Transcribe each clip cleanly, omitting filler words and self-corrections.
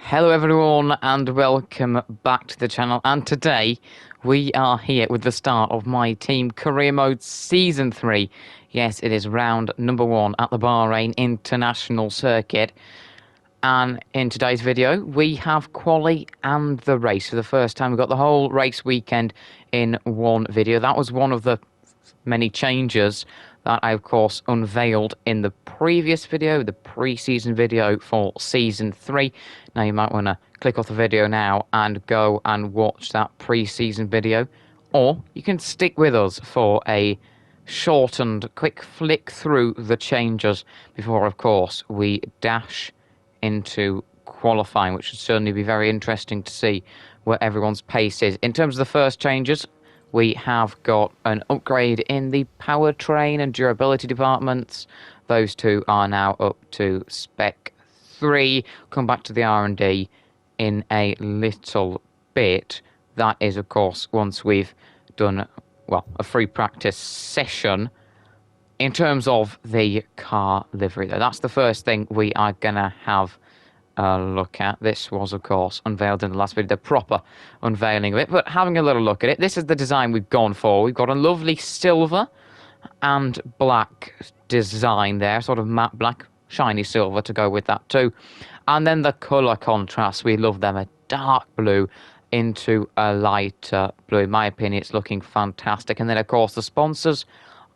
Hello everyone and welcome back to the channel, and today we are here with the start of my Team Career Mode Season 3. Yes, it is round number 1 at the Bahrain International Circuit, and in today's video we have quali and the race. For the first time we've got the whole race weekend in one video. That was one of the many changes that I, of course, unveiled in the previous video, the pre-season video for Season 3. Now, you might want to click off the video now and go and watch that pre-season video. Or you can stick with us for a shortened, quick flick through the changes before, of course, we dash into qualifying, which should certainly be very interesting to see where everyone's pace is. In terms of the first changes, we have got an upgrade in the powertrain and durability departments. Those two are now up to Spec 3. Come back to the R&D in a little bit. That is, of course, once we've done, well, a free practice session. In terms of the car livery, though, that's the first thing we are going to have look at. This was, of course, unveiled in the last video, the proper unveiling of it, but having a little look at it, this is the design we've gone for. We've got a lovely silver and black design there, sort of matte black, shiny silver to go with that too. And then the colour contrast, we love them, a dark blue into a lighter blue. In my opinion, it's looking fantastic. And then, of course, the sponsors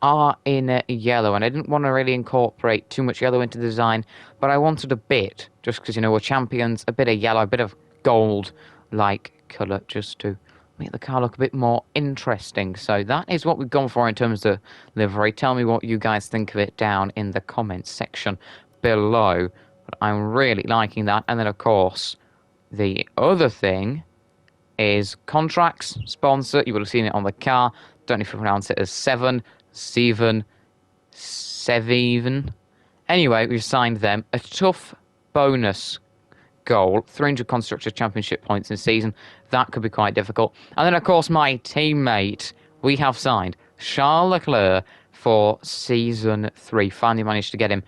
are in yellow, and I didn't want to really incorporate too much yellow into the design, but I wanted a bit, just because, you know, we're champions, a bit of yellow, a bit of gold-like colour, just to make the car look a bit more interesting. So that is what we've gone for in terms of livery. Tell me what you guys think of it down in the comments section below. But I'm really liking that. And then, of course, the other thing is contracts, sponsor. You would have seen it on the car. Don't know if you pronounce it as Seven. Anyway, we've signed them. A tough bonus goal, 300 Constructors Championship points in season. That could be quite difficult. And then, of course, my teammate, we have signed Charles Leclerc for Season 3. Finally managed to get him.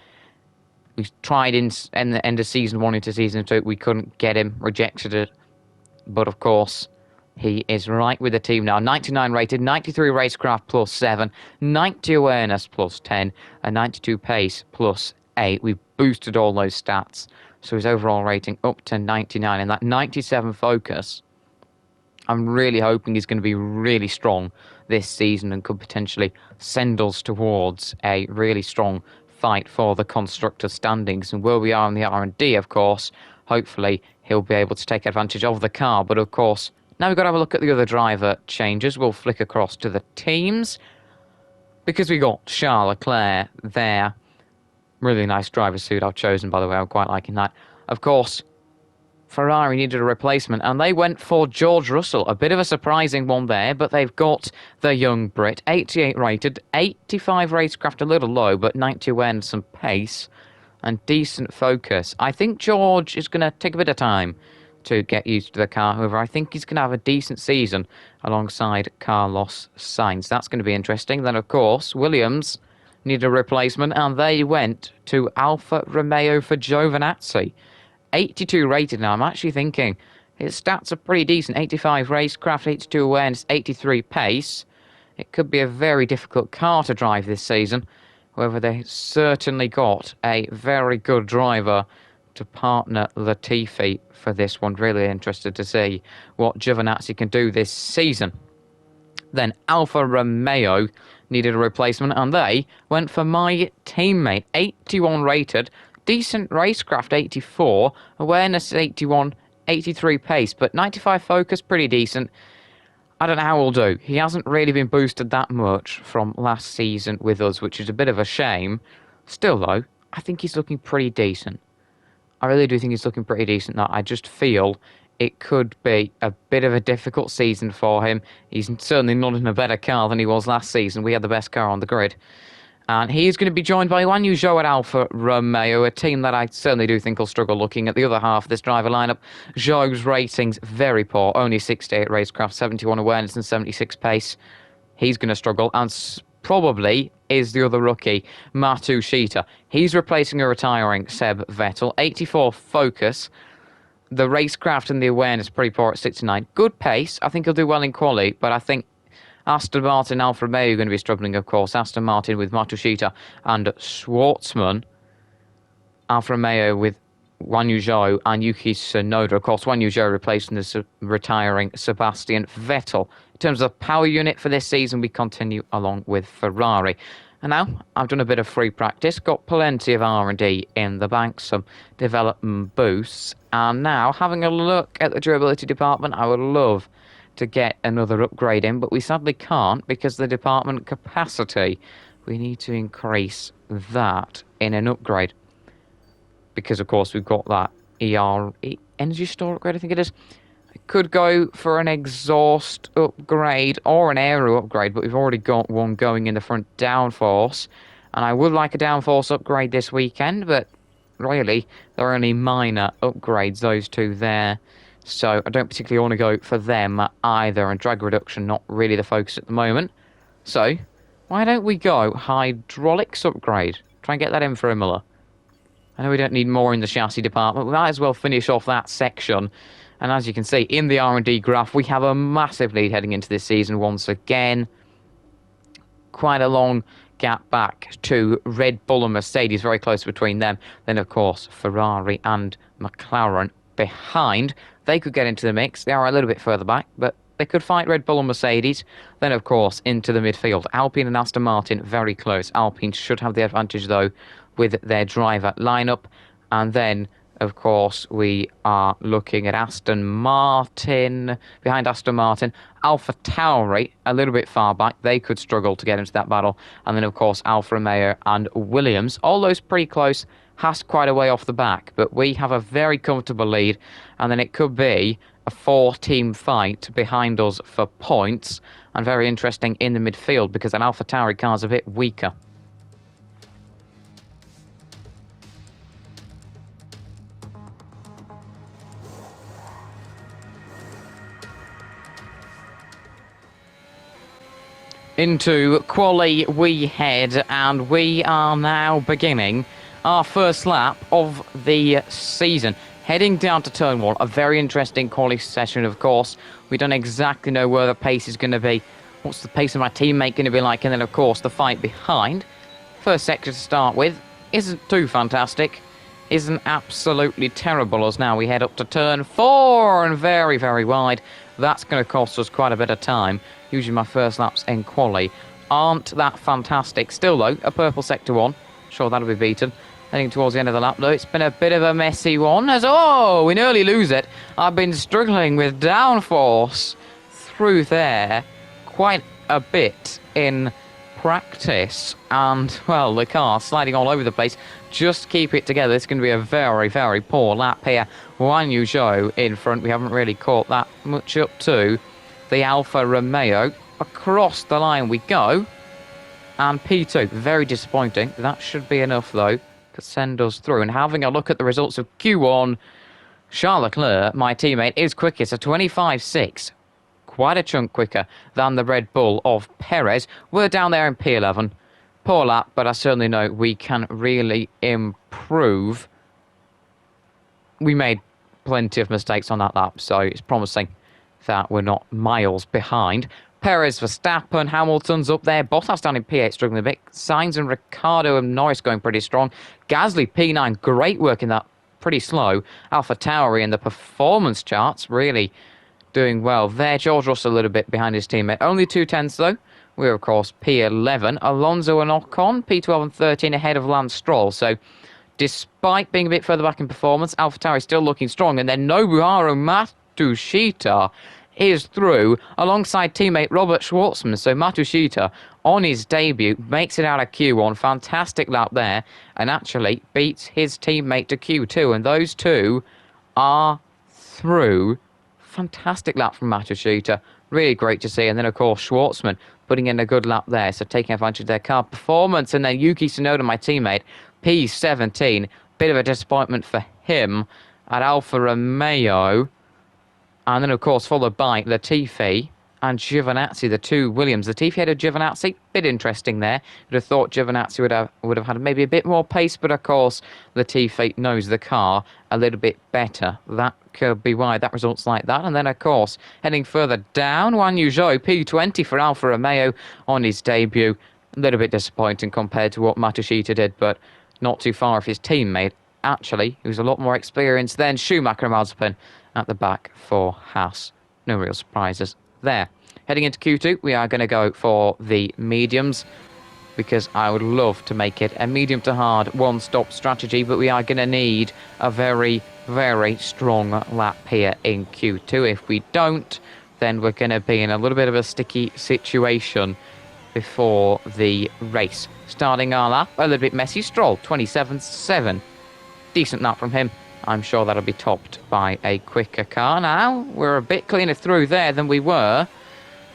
We tried in the end of Season 1 into Season 2. We couldn't get him, rejected it. But, of course, he is right with the team now. 99 rated, 93 racecraft plus 7, 90 awareness plus 10, and 92 pace plus 8. We've boosted all those stats. So his overall rating up to 99. And that 97 focus, I'm really hoping he's going to be really strong this season and could potentially send us towards a really strong fight for the constructor standings. And where we are in the R&D, of course, hopefully he'll be able to take advantage of the car. But, of course, now we've got to have a look at the other driver changes. We'll flick across to the teams, because we got Charles Leclerc there. Really nice driver suit I've chosen, by the way. I'm quite liking that. Of course, Ferrari needed a replacement, and they went for George Russell. A bit of a surprising one there, but they've got the young Brit. 88 rated, 85 racecraft, a little low, but 90 awareness and pace, and decent focus. I think George is going to take a bit of time to get used to the car. However, I think he's going to have a decent season alongside Carlos Sainz. That's going to be interesting. Then, of course, Williams needed a replacement, and they went to Alfa Romeo for Giovinazzi. 82 rated now. I'm actually thinking his stats are pretty decent. 85 racecraft, 82 awareness, 83 pace. It could be a very difficult car to drive this season. However, they certainly got a very good driver to partner Latifi for this one. Really interested to see what Giovinazzi can do this season. Then Alfa Romeo needed a replacement, and they went for my teammate. 81 rated, decent racecraft 84, awareness 81, 83 pace, but 95 focus, pretty decent. I don't know how he'll do. He hasn't really been boosted that much from last season with us, which is a bit of a shame. Still, though, I think he's looking pretty decent. I really do think he's looking pretty decent now. I just feel it could be a bit of a difficult season for him. He's certainly not in a better car than he was last season. We had the best car on the grid. And he's going to be joined by Guan Yu Zhou at Alfa Romeo, a team that I certainly do think will struggle looking at the other half of this driver lineup. Zhou's ratings very poor, only 68 racecraft, 71 awareness and 76 pace. He's going to struggle, and probably is the other rookie, Matsushita. He's replacing a retiring Seb Vettel. 84 focus, the racecraft and the awareness pretty poor at 69. Good pace. I think he'll do well in quali, but I think Aston Martin, Alfa Romeo are going to be struggling, of course. Aston Martin with Matsushita and Schwartzman. Alfa Romeo with Guan Yu Zhou and Yuki Tsunoda. Of course, Guan Yu Zhou replacing the retiring Sebastian Vettel. In terms of power unit for this season, we continue along with Ferrari. And now, I've done a bit of free practice, got plenty of R&D in the bank, some development boosts. And now, having a look at the durability department, I would love to get another upgrade in, but we sadly can't because the department capacity, we need to increase that in an upgrade. Because, of course, we've got that energy store upgrade, I think it is. I could go for an exhaust upgrade or an aero upgrade, but we've already got one going in the front downforce. And I would like a downforce upgrade this weekend, but really, they're only minor upgrades, those two there. So I don't particularly want to go for them either, and drag reduction not really the focus at the moment. So, why don't we go hydraulics upgrade? Try and get that in for Imola. I know we don't need more in the chassis department. We might as well finish off that section. And as you can see, in the R&D graph, we have a massive lead heading into this season once again. Quite a long gap back to Red Bull and Mercedes, very close between them. Then, of course, Ferrari and McLaren behind. They could get into the mix. They are a little bit further back, but they could fight Red Bull and Mercedes. Then, of course, into the midfield. Alpine and Aston Martin, very close. Alpine should have the advantage, though, with their driver lineup. And then, of course, we are looking at Aston Martin. Behind Aston Martin, Alpha Tauri, a little bit far back. They could struggle to get into that battle. And then, of course, Alfa Romeo and Williams. All those pretty close. Haas quite a way off the back. But we have a very comfortable lead. And then it could be a 4-team fight behind us for points. And very interesting in the midfield because an Alpha Tauri car is a bit weaker. Into quali we head, and we are now beginning our first lap of the season. Heading down to turn 1, a very interesting quali session, of course. We don't exactly know where the pace is going to be. What's the pace of my teammate going to be like? And then, of course, the fight behind. First sector to start with isn't too fantastic. Isn't absolutely terrible as now we head up to turn 4 and very, very wide. That's going to cost us quite a bit of time. Usually my first laps in quali aren't that fantastic. Still, though, a purple sector 1. Sure, that'll be beaten. Heading towards the end of the lap, though, it's been a bit of a messy one. As, we nearly lose it. I've been struggling with downforce through there quite a bit in practice. And, well, the car sliding all over the place. Just keep it together. It's going to be a very, very poor lap here. Guan Yu Zhou in front. We haven't really caught that much up to the Alfa Romeo. Across the line we go. And P2, very disappointing. That should be enough, though, to send us through. And having a look at the results of Q1, Charles Leclerc, my teammate, is quickest, a 25.6. Quite a chunk quicker than the Red Bull of Perez. We're down there in P11. Poor lap, but I certainly know we can really improve. We made plenty of mistakes on that lap, so it's promising that we're not miles behind. Perez, Verstappen, Hamilton's up there. Bottas down in P8 struggling a bit. Sainz and Ricciardo and Norris going pretty strong. Gasly, P9, great work in that. Pretty slow. Alpha Tauri in the performance charts, really doing well there. George Russell a little bit behind his teammate. Only 2/10 though. We're, of course, P11. Alonso and Ocon, P12 and 13 ahead of Lance Stroll. So, despite being a bit further back in performance, Alpha Tauri still looking strong. And then Nobuharu Matsushita is through alongside teammate Robert Schwartzman. So Matsushita, on his debut, makes it out of Q1. Fantastic lap there. And actually beats his teammate to Q2. And those two are through. Fantastic lap from Matsushita. Really great to see. And then, of course, Schwartzman putting in a good lap there. So taking advantage of their car performance. And then Yuki Tsunoda, my teammate, P17. Bit of a disappointment for him at Alfa Romeo. And then, of course, followed by Latifi and Giovinazzi, the two Williams. Latifi had a Giovinazzi, bit interesting there. Would have thought Giovinazzi would have had maybe a bit more pace, but of course Latifi knows the car a little bit better. That could be why that results like that. And then of course heading further down, Guan Yu Zhou, P20 for Alfa Romeo on his debut. A little bit disappointing compared to what Matsushita did, but not too far off his teammate. Actually, who's a lot more experienced than Schumacher and Mazepin at the back for Haas. No real surprises there. Heading into Q2, we are going to go for the mediums because I would love to make it a medium to hard one-stop strategy, but we are going to need a very, very strong lap here in Q2. If we don't, then we're going to be in a little bit of a sticky situation before the race. Starting our lap, a little bit messy. Stroll, 27.7. Decent lap from him. I'm sure that'll be topped by a quicker car. Now, we're a bit cleaner through there than we were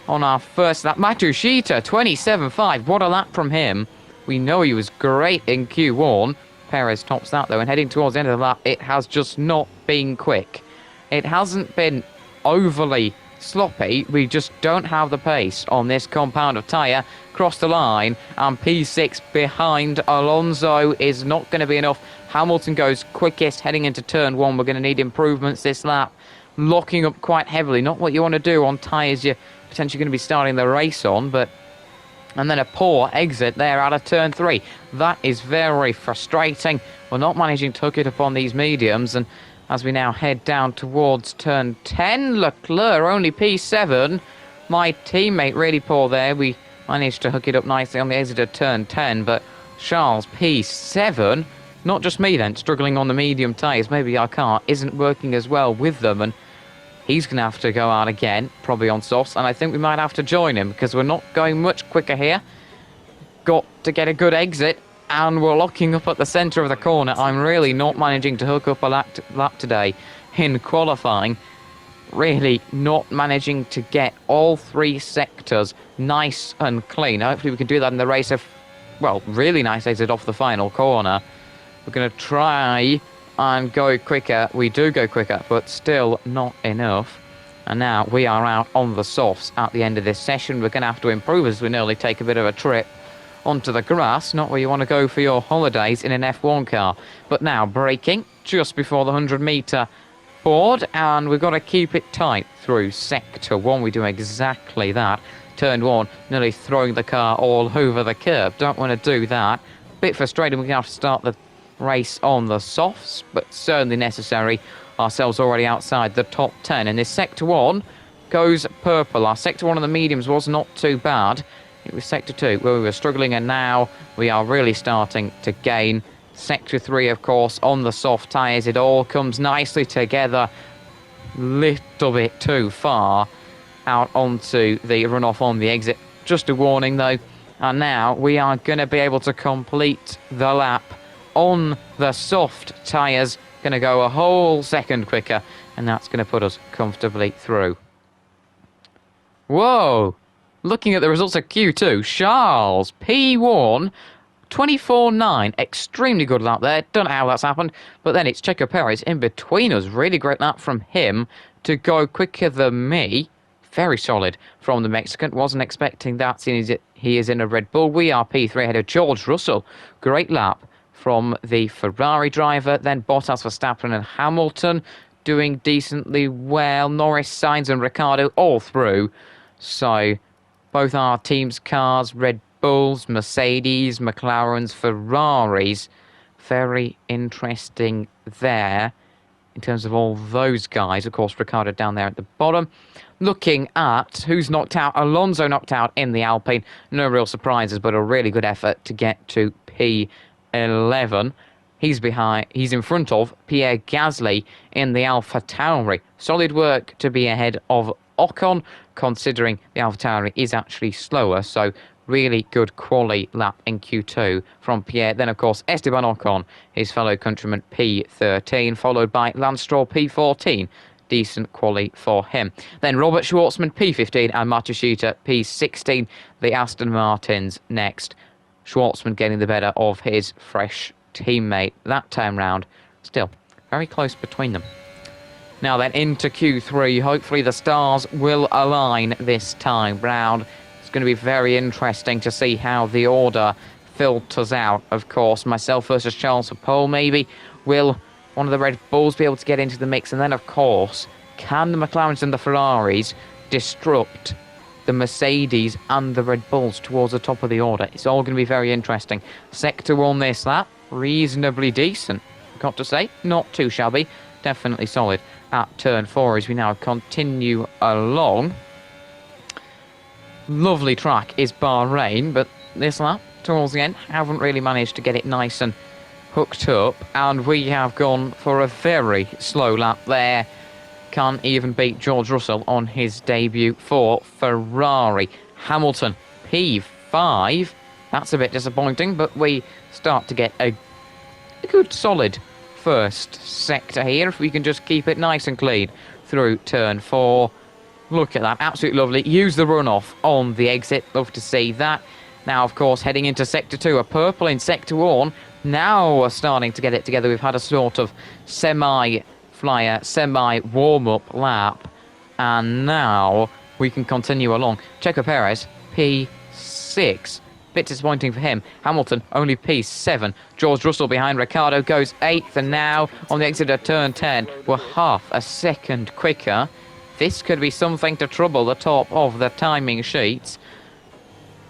on our first lap. Matsushita, 27.5. What a lap from him. We know he was great in Q1. Perez tops that, though. And heading towards the end of the lap, it has just not been quick. It hasn't been overly sloppy. We just don't have the pace on this compound of tyre. Cross the line, and P6 behind Alonso is not going to be enough. Hamilton goes quickest heading into turn 1. We're going to need improvements this lap. Locking up quite heavily. Not what you want to do on tyres you're potentially going to be starting the race on, but... And then a poor exit there out of turn 3. That is very frustrating. We're not managing to hook it up on these mediums, and as we now head down towards turn 10, Leclerc only P7. My teammate really poor there. We managed to hook it up nicely on the exit of turn 10, but Charles P7. Not just me then, struggling on the medium tyres. Maybe our car isn't working as well with them, and he's going to have to go out again, probably on softs, and I think we might have to join him because we're not going much quicker here. Got to get a good exit, and we're locking up at the centre of the corner. I'm really not managing to hook up a lap today in qualifying. Really not managing to get all three sectors nice and clean. Hopefully we can do that in the race of, well, really nice exit off the final corner. We're going to try and go quicker. We do go quicker, but still not enough. And now we are out on the softs at the end of this session. We're going to have to improve as we nearly take a bit of a trip onto the grass. Not where you want to go for your holidays in an F1 car. But now braking just before the 100-metre board, and we've got to keep it tight through sector 1. We do exactly that. Turn 1, nearly throwing the car all over the curb. Don't want to do that. Bit frustrating. We're going to have to start the race on the softs, but certainly necessary. Ourselves already outside the top 10, and this sector 1 goes purple. Our sector 1 of the mediums was not too bad. It was sector 2 where we were struggling, and now we are really starting to gain. Sector 3, of course, on the soft tyres. It all comes nicely together. Little bit too far out onto the runoff on the exit. Just a warning, though. And now we are going to be able to complete the lap on the soft tyres. Going to go a whole second quicker, and that's going to put us comfortably through. Whoa! Looking at the results of Q2, Charles P1, 24.9. Extremely good lap there. Don't know how that's happened, but then it's Checo Perez in between us. Really great lap from him to go quicker than me. Very solid from the Mexican. Wasn't expecting that, seeing as he is in a Red Bull. We are P3 ahead of George Russell. Great lap from the Ferrari driver. Then Bottas, Verstappen and Hamilton doing decently well. Norris, Sainz and Ricciardo all through. So both our team's cars, Red Bulls, Mercedes, McLarens, Ferraris. Very interesting there in terms of all those guys. Of course, Ricciardo down there at the bottom. Looking at who's knocked out. Alonso knocked out in the Alpine. No real surprises, but a really good effort to get to P11. He's in front of Pierre Gasly in the AlphaTauri. Solid work to be ahead of Ocon, considering the AlphaTauri is actually slower. So really good quali lap in Q2 from Pierre. Then, of course, Esteban Ocon, his fellow countryman, P13, followed by Lance Stroll, P14. Decent quali for him. Then Robert Schwartzman, P15, and Matsushita, P16. The Aston Martins next. Schwartzman getting the better of his fresh teammate that time round. Still, very close between them. Now then, into Q3. Hopefully the stars will align this time round. It's going to be very interesting to see how the order filters out. Of course, myself versus Charles for pole, maybe. Will one of the Red Bulls be able to get into the mix? And then, of course, can the McLarens and the Ferraris disrupt the Mercedes and the Red Bulls towards the top of the order? It's all going to be very interesting. Sector 1 this lap, reasonably decent, got to say. Not too shabby, definitely solid at turn 4 as we now continue along. Lovely track is Bahrain, but this lap, towards the end, haven't really managed to get it nice and hooked up, and we have gone for a very slow lap there. Can't even beat George Russell on his debut for Ferrari. Hamilton, P5. That's a bit disappointing, but we start to get a good solid first sector here, if we can just keep it nice and clean through turn 4. Look at that, absolutely lovely. Use the runoff on the exit, love to see that. Now, of course, heading into sector 2, a purple in sector 1. Now we're starting to get it together. We've had a sort of semi-flyer, semi-warm-up lap, and now we can continue along. Checo Perez, P6. Bit disappointing for him. Hamilton, only P7. George Russell behind Ricciardo goes 8th, and now on the exit of turn 10, we're half a second quicker. This could be something to trouble the top of the timing sheets.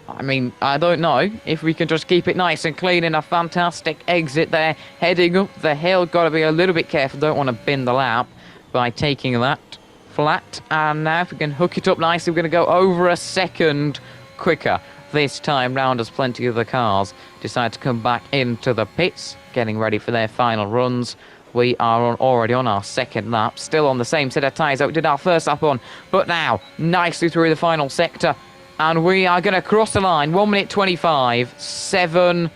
I mean, I don't know if we can just keep it nice and clean in a fantastic exit there. Heading up the hill, got to be a little bit careful. Don't want to bin the lap by taking that flat. And now if we can hook it up nicely, we're going to go over a second quicker this time round, as plenty of the cars decide to come back into the pits, getting ready for their final runs. We are already on our second lap, still on the same set of tyres that we did our first lap on, but now nicely through the final sector, and we are going to cross the line. 1 minute 25, 7.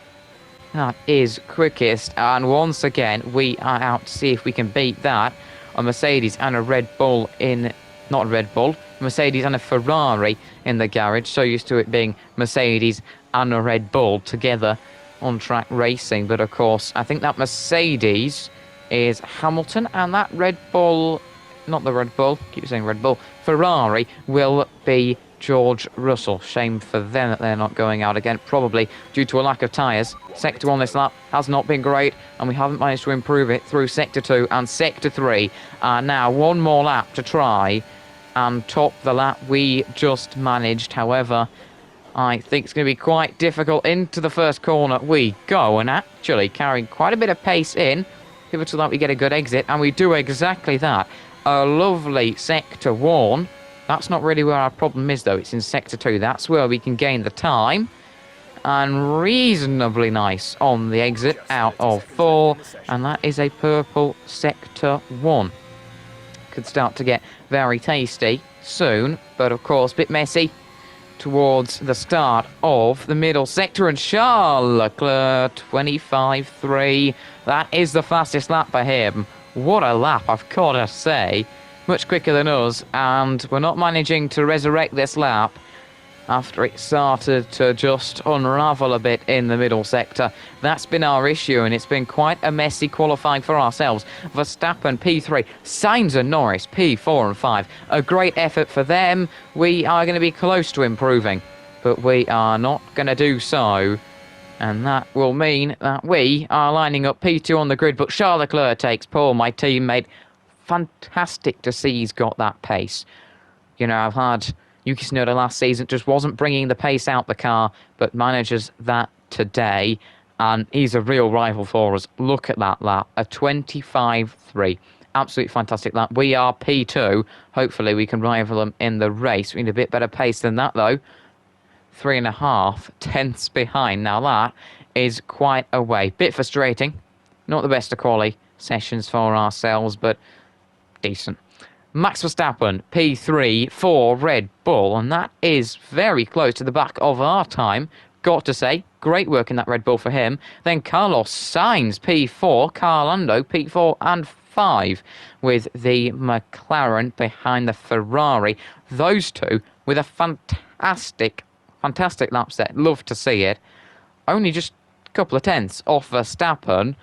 That is quickest, and once again we are out to see if we can beat that. A Mercedes and a Red Bull in, not a Red Bull, Mercedes and a Ferrari in the garage. So used to it being Mercedes and a Red Bull together on track racing, but of course I think that Mercedes is Hamilton, and that Red Bull, not the Red Bull, keep saying Red Bull, Ferrari will be George Russell. Shame for them that they're not going out again, probably due to a lack of tyres. Sector 1 this lap has not been great, and we haven't managed to improve it through Sector 2 and Sector 3. Now one more lap to try and top the lap we just managed. However, I think it's going to be quite difficult. Into the first corner we go, and actually carrying quite a bit of pace in. Pivotal that we get a good exit, and we do exactly that. A lovely Sector 1. That's not really where our problem is, though. It's in Sector 2. That's where we can gain the time. And reasonably nice on the exit out of 4. And that is a purple Sector 1. Could start to get very tasty soon, but of course a bit messy towards the start of the middle sector, and Charles Leclerc 25.3. That is the fastest lap for him. What a lap, I've got to say. Much quicker than us, and we're not managing to resurrect this lap after it started to just unravel a bit in the middle sector. That's been our issue, and it's been quite a messy qualifying for ourselves. Verstappen P3, Sainz and Norris P4 and 5. A great effort for them. We are going to be close to improving, but we are not going to do so. And that will mean that we are lining up P2 on the grid, but Charles Leclerc takes pole, my teammate. Fantastic to see he's got that pace. You know, I've had Yuki Tsunoda last season, just wasn't bringing the pace out the car, but manages that today, and he's a real rival for us. Look at that lap, a 25.3. Absolutely fantastic lap. We are P2. Hopefully we can rival them in the race. We need a bit better pace than that, though. 3.5 tenths behind. Now that is quite a way. Bit frustrating. Not the best of quality sessions for ourselves, but decent. Max Verstappen, P3 for Red Bull, and that is very close to the back of our time. Got to say, great work in that Red Bull for him. Then Carlos Sainz, P4, Carl Lando, P4 and 5, with the McLaren behind the Ferrari. Those two with a fantastic lap set. Love to see it. Only just a couple of tenths off Verstappen,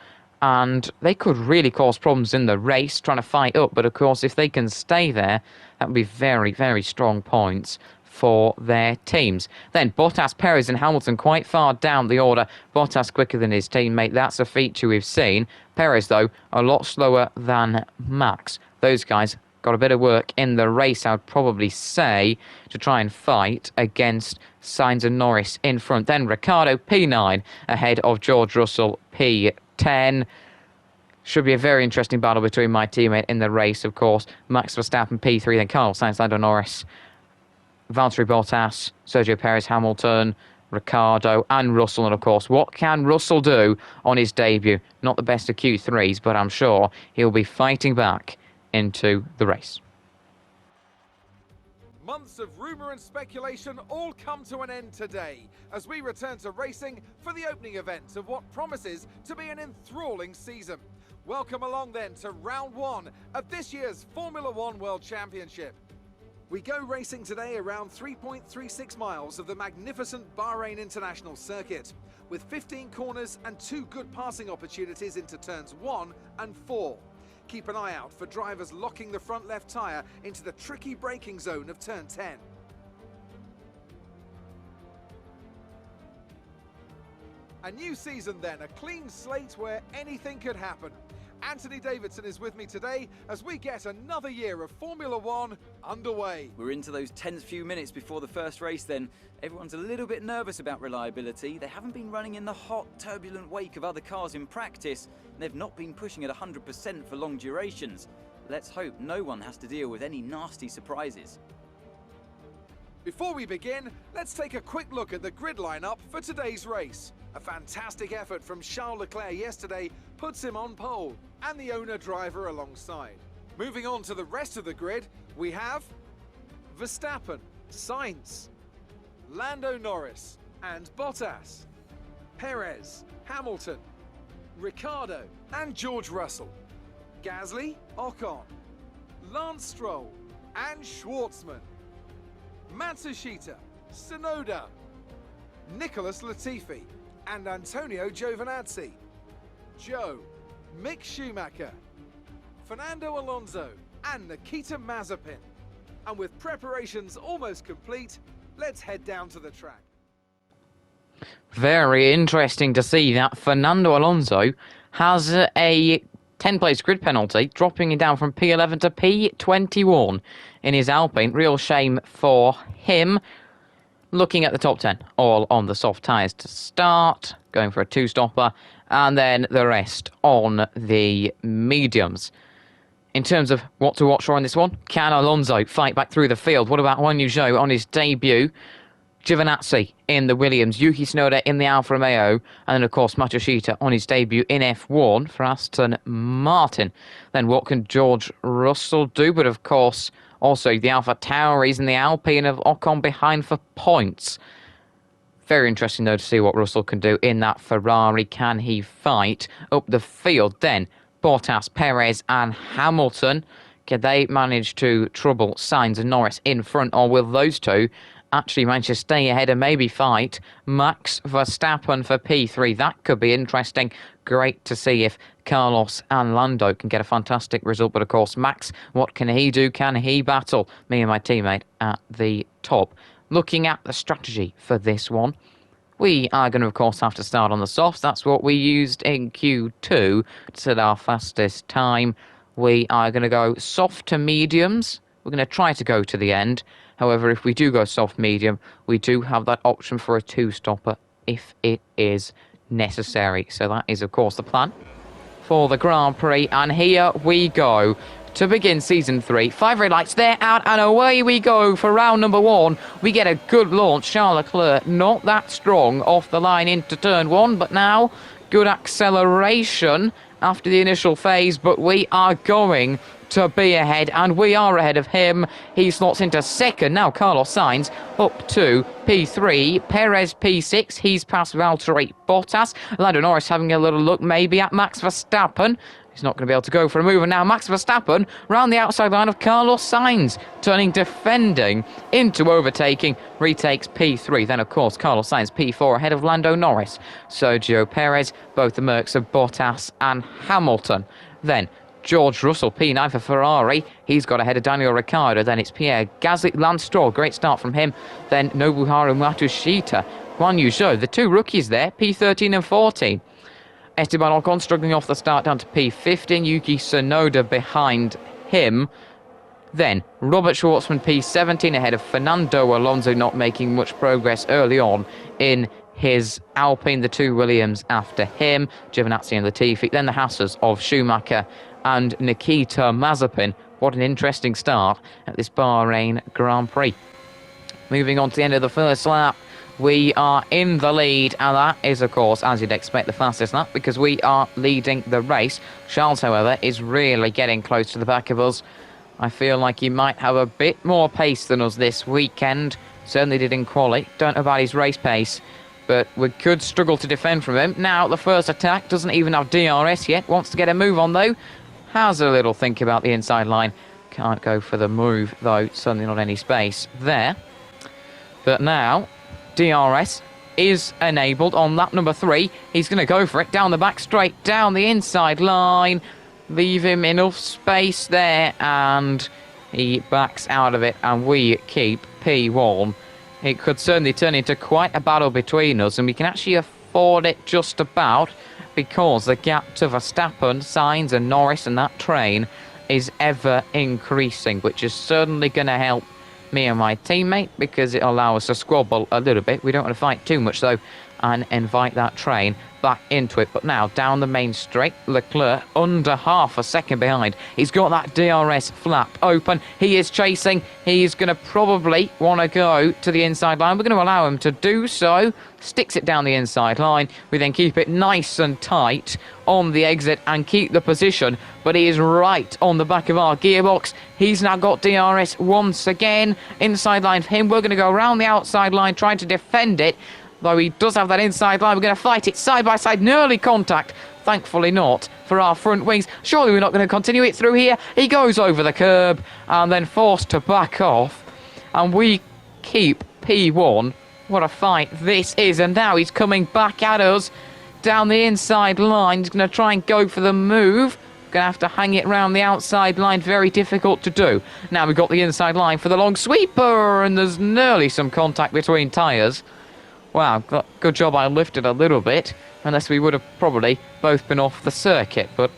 and they could really cause problems in the race trying to fight up. But of course, if they can stay there, that would be very, very strong points for their teams. Then Bottas, Perez and Hamilton quite far down the order. Bottas quicker than his teammate. That's a feature we've seen. Perez, though, a lot slower than Max. Those guys got a bit of work in the race, I'd probably say, to try and fight against Sainz and Norris in front. Then Ricciardo, P9, ahead of George Russell, P10. Should be a very interesting battle between my teammate in the race, of course. Max Verstappen, P3, then Carlos Sainz, Lando Norris, Valtteri Bottas, Sergio Perez, Hamilton, Ricciardo and Russell. And of course, what can Russell do on his debut? Not the best of Q3s, but I'm sure he'll be fighting back into the race. Months of rumour and speculation all come to an end today as we return to racing for the opening event of what promises to be an enthralling season. Welcome along then to round one of this year's Formula One World Championship. We go racing today around 3.36 miles of the magnificent Bahrain International Circuit, with 15 corners and 2 good passing opportunities into turns 1 and 4. Keep an eye out for drivers locking the front left tyre into the tricky braking zone of turn 10. A new season then, a clean slate where anything could happen. Anthony Davidson is with me today as we get another year of Formula One underway. We're into those tense few minutes before the first race then. Everyone's a little bit nervous about reliability. They haven't been running in the hot, turbulent wake of other cars in practice. And they've not been pushing at 100% for long durations. Let's hope no one has to deal with any nasty surprises. Before we begin, let's take a quick look at the grid lineup for today's race. A fantastic effort from Charles Leclerc yesterday puts him on pole and the owner driver alongside. Moving on to the rest of the grid, we have Verstappen, Sainz, Lando Norris and Bottas, Perez, Hamilton, Ricciardo and George Russell, Gasly, Ocon, Lance Stroll and Schwartzman, Matsushita, Tsunoda, Nicholas Latifi and Antonio Giovinazzi, Joe, Mick Schumacher, Fernando Alonso and Nikita Mazepin. And with preparations almost complete, let's head down to the track. Very interesting to see that Fernando Alonso has a 10-place grid penalty, dropping it down from P11 to P21 in his Alpine. Real shame for him. Looking at the top 10, all on the soft tyres to start, going for a 2-stopper, and then the rest on the mediums. In terms of what to watch for on this one, can Alonso fight back through the field? What about Juan Zhou on his debut? Giovinazzi in the Williams, Yuki Tsunoda in the Alfa Romeo, and then of course Matsushita on his debut in F1 for Aston Martin. Then what can George Russell do? But of course also the Alpha Tauris and the Alpine of Ocon behind for points. Very interesting though to see what Russell can do in that Ferrari. Can he fight up the field? Then Bottas, Perez and Hamilton. Can they manage to trouble Sainz and Norris in front, or will those two actually manage to stay ahead and maybe fight Max Verstappen for P3? That could be interesting. Great to see if Carlos and Lando can get a fantastic result. But of course, Max, what can he do? Can he battle me and my teammate at the top? Looking at the strategy for this one, we are going to, of course, have to start on the softs. That's what we used in Q2 to set our fastest time. We are going to go soft to mediums. We're going to try to go to the end. However, if we do go soft medium, we do have that option for a 2-stopper if it is necessary. So that is, of course, the plan for the Grand Prix. And here we go to begin Season 3. 5 red lights, they're out, and away we go for round number 1. We get a good launch. Charles Leclerc not that strong off the line into turn 1, but now good acceleration after the initial phase. But we are going to be ahead, and we are ahead of him. He slots into second. Now Carlos Sainz up to P3. Perez P6. He's past Valtteri Bottas. Lando Norris having a little look maybe at Max Verstappen. He's not going to be able to go for a move. And now Max Verstappen round the outside line of Carlos Sainz, turning defending into overtaking, retakes P3. Then, of course, Carlos Sainz P4 ahead of Lando Norris. Sergio Perez, both the Mercs of Bottas and Hamilton. Then George Russell, P9 for Ferrari. He's got ahead of Daniel Ricciardo. Then it's Pierre Gasly, Lance Stroll. Great start from him. Then Nobuharu Matsushita, Guan Yu Zhou. The two rookies there, P13 and 14. Esteban Ocon struggling off the start down to P15. Yuki Tsunoda behind him. Then Robert Schwartzman P17 ahead of Fernando Alonso, not making much progress early on in his Alpine. The two Williams after him, Giovinazzi and Latifi. Then the Haasers of Schumacher and Nikita Mazepin. What an interesting start at this Bahrain Grand Prix. Moving on to the end of the first lap. We are in the lead, and that is, of course, as you'd expect, the fastest lap because we are leading the race. Charles, however, is really getting close to the back of us. I feel like he might have a bit more pace than us this weekend. Certainly did in quali. Don't know about his race pace, but we could struggle to defend from him. Now, the first attack doesn't even have DRS yet. Wants to get a move on, though. Has a little think about the inside line. Can't go for the move, though. Certainly not any space there. But now DRS is enabled on lap number 3. He's going to go for it down the back straight, down the inside line. Leave him enough space there, and he backs out of it, and we keep P1. It could certainly turn into quite a battle between us, and we can actually afford it just about because the gap to Verstappen, Sainz and Norris and that train is ever increasing, which is certainly going to help me and my teammate because it'll allow us to squabble a little bit. We don't want to fight too much though and invite that train back into it. But now down the main straight, Leclerc under half a second behind. He's got that DRS flap open. He is chasing. He's going to probably want to go to the inside line. We're going to allow him to do so. Sticks it down the inside line. We then keep it nice and tight on the exit and keep the position. But he is right on the back of our gearbox. He's now got DRS once again. Inside line for him. We're going to go around the outside line trying to defend it. Though he does have that inside line, we're going to fight it side by side. Nearly contact. Thankfully not for our front wings. Surely we're not going to continue it through here. He goes over the curb and then forced to back off. And we keep P1. What a fight this is. And now he's coming back at us down the inside line. He's going to try and go for the move. Going to have to hang it round the outside line. Very difficult to do. Now we've got the inside line for the long sweeper. And there's nearly some contact between tyres. Wow, good job I lifted a little bit, unless we would have probably both been off the circuit. But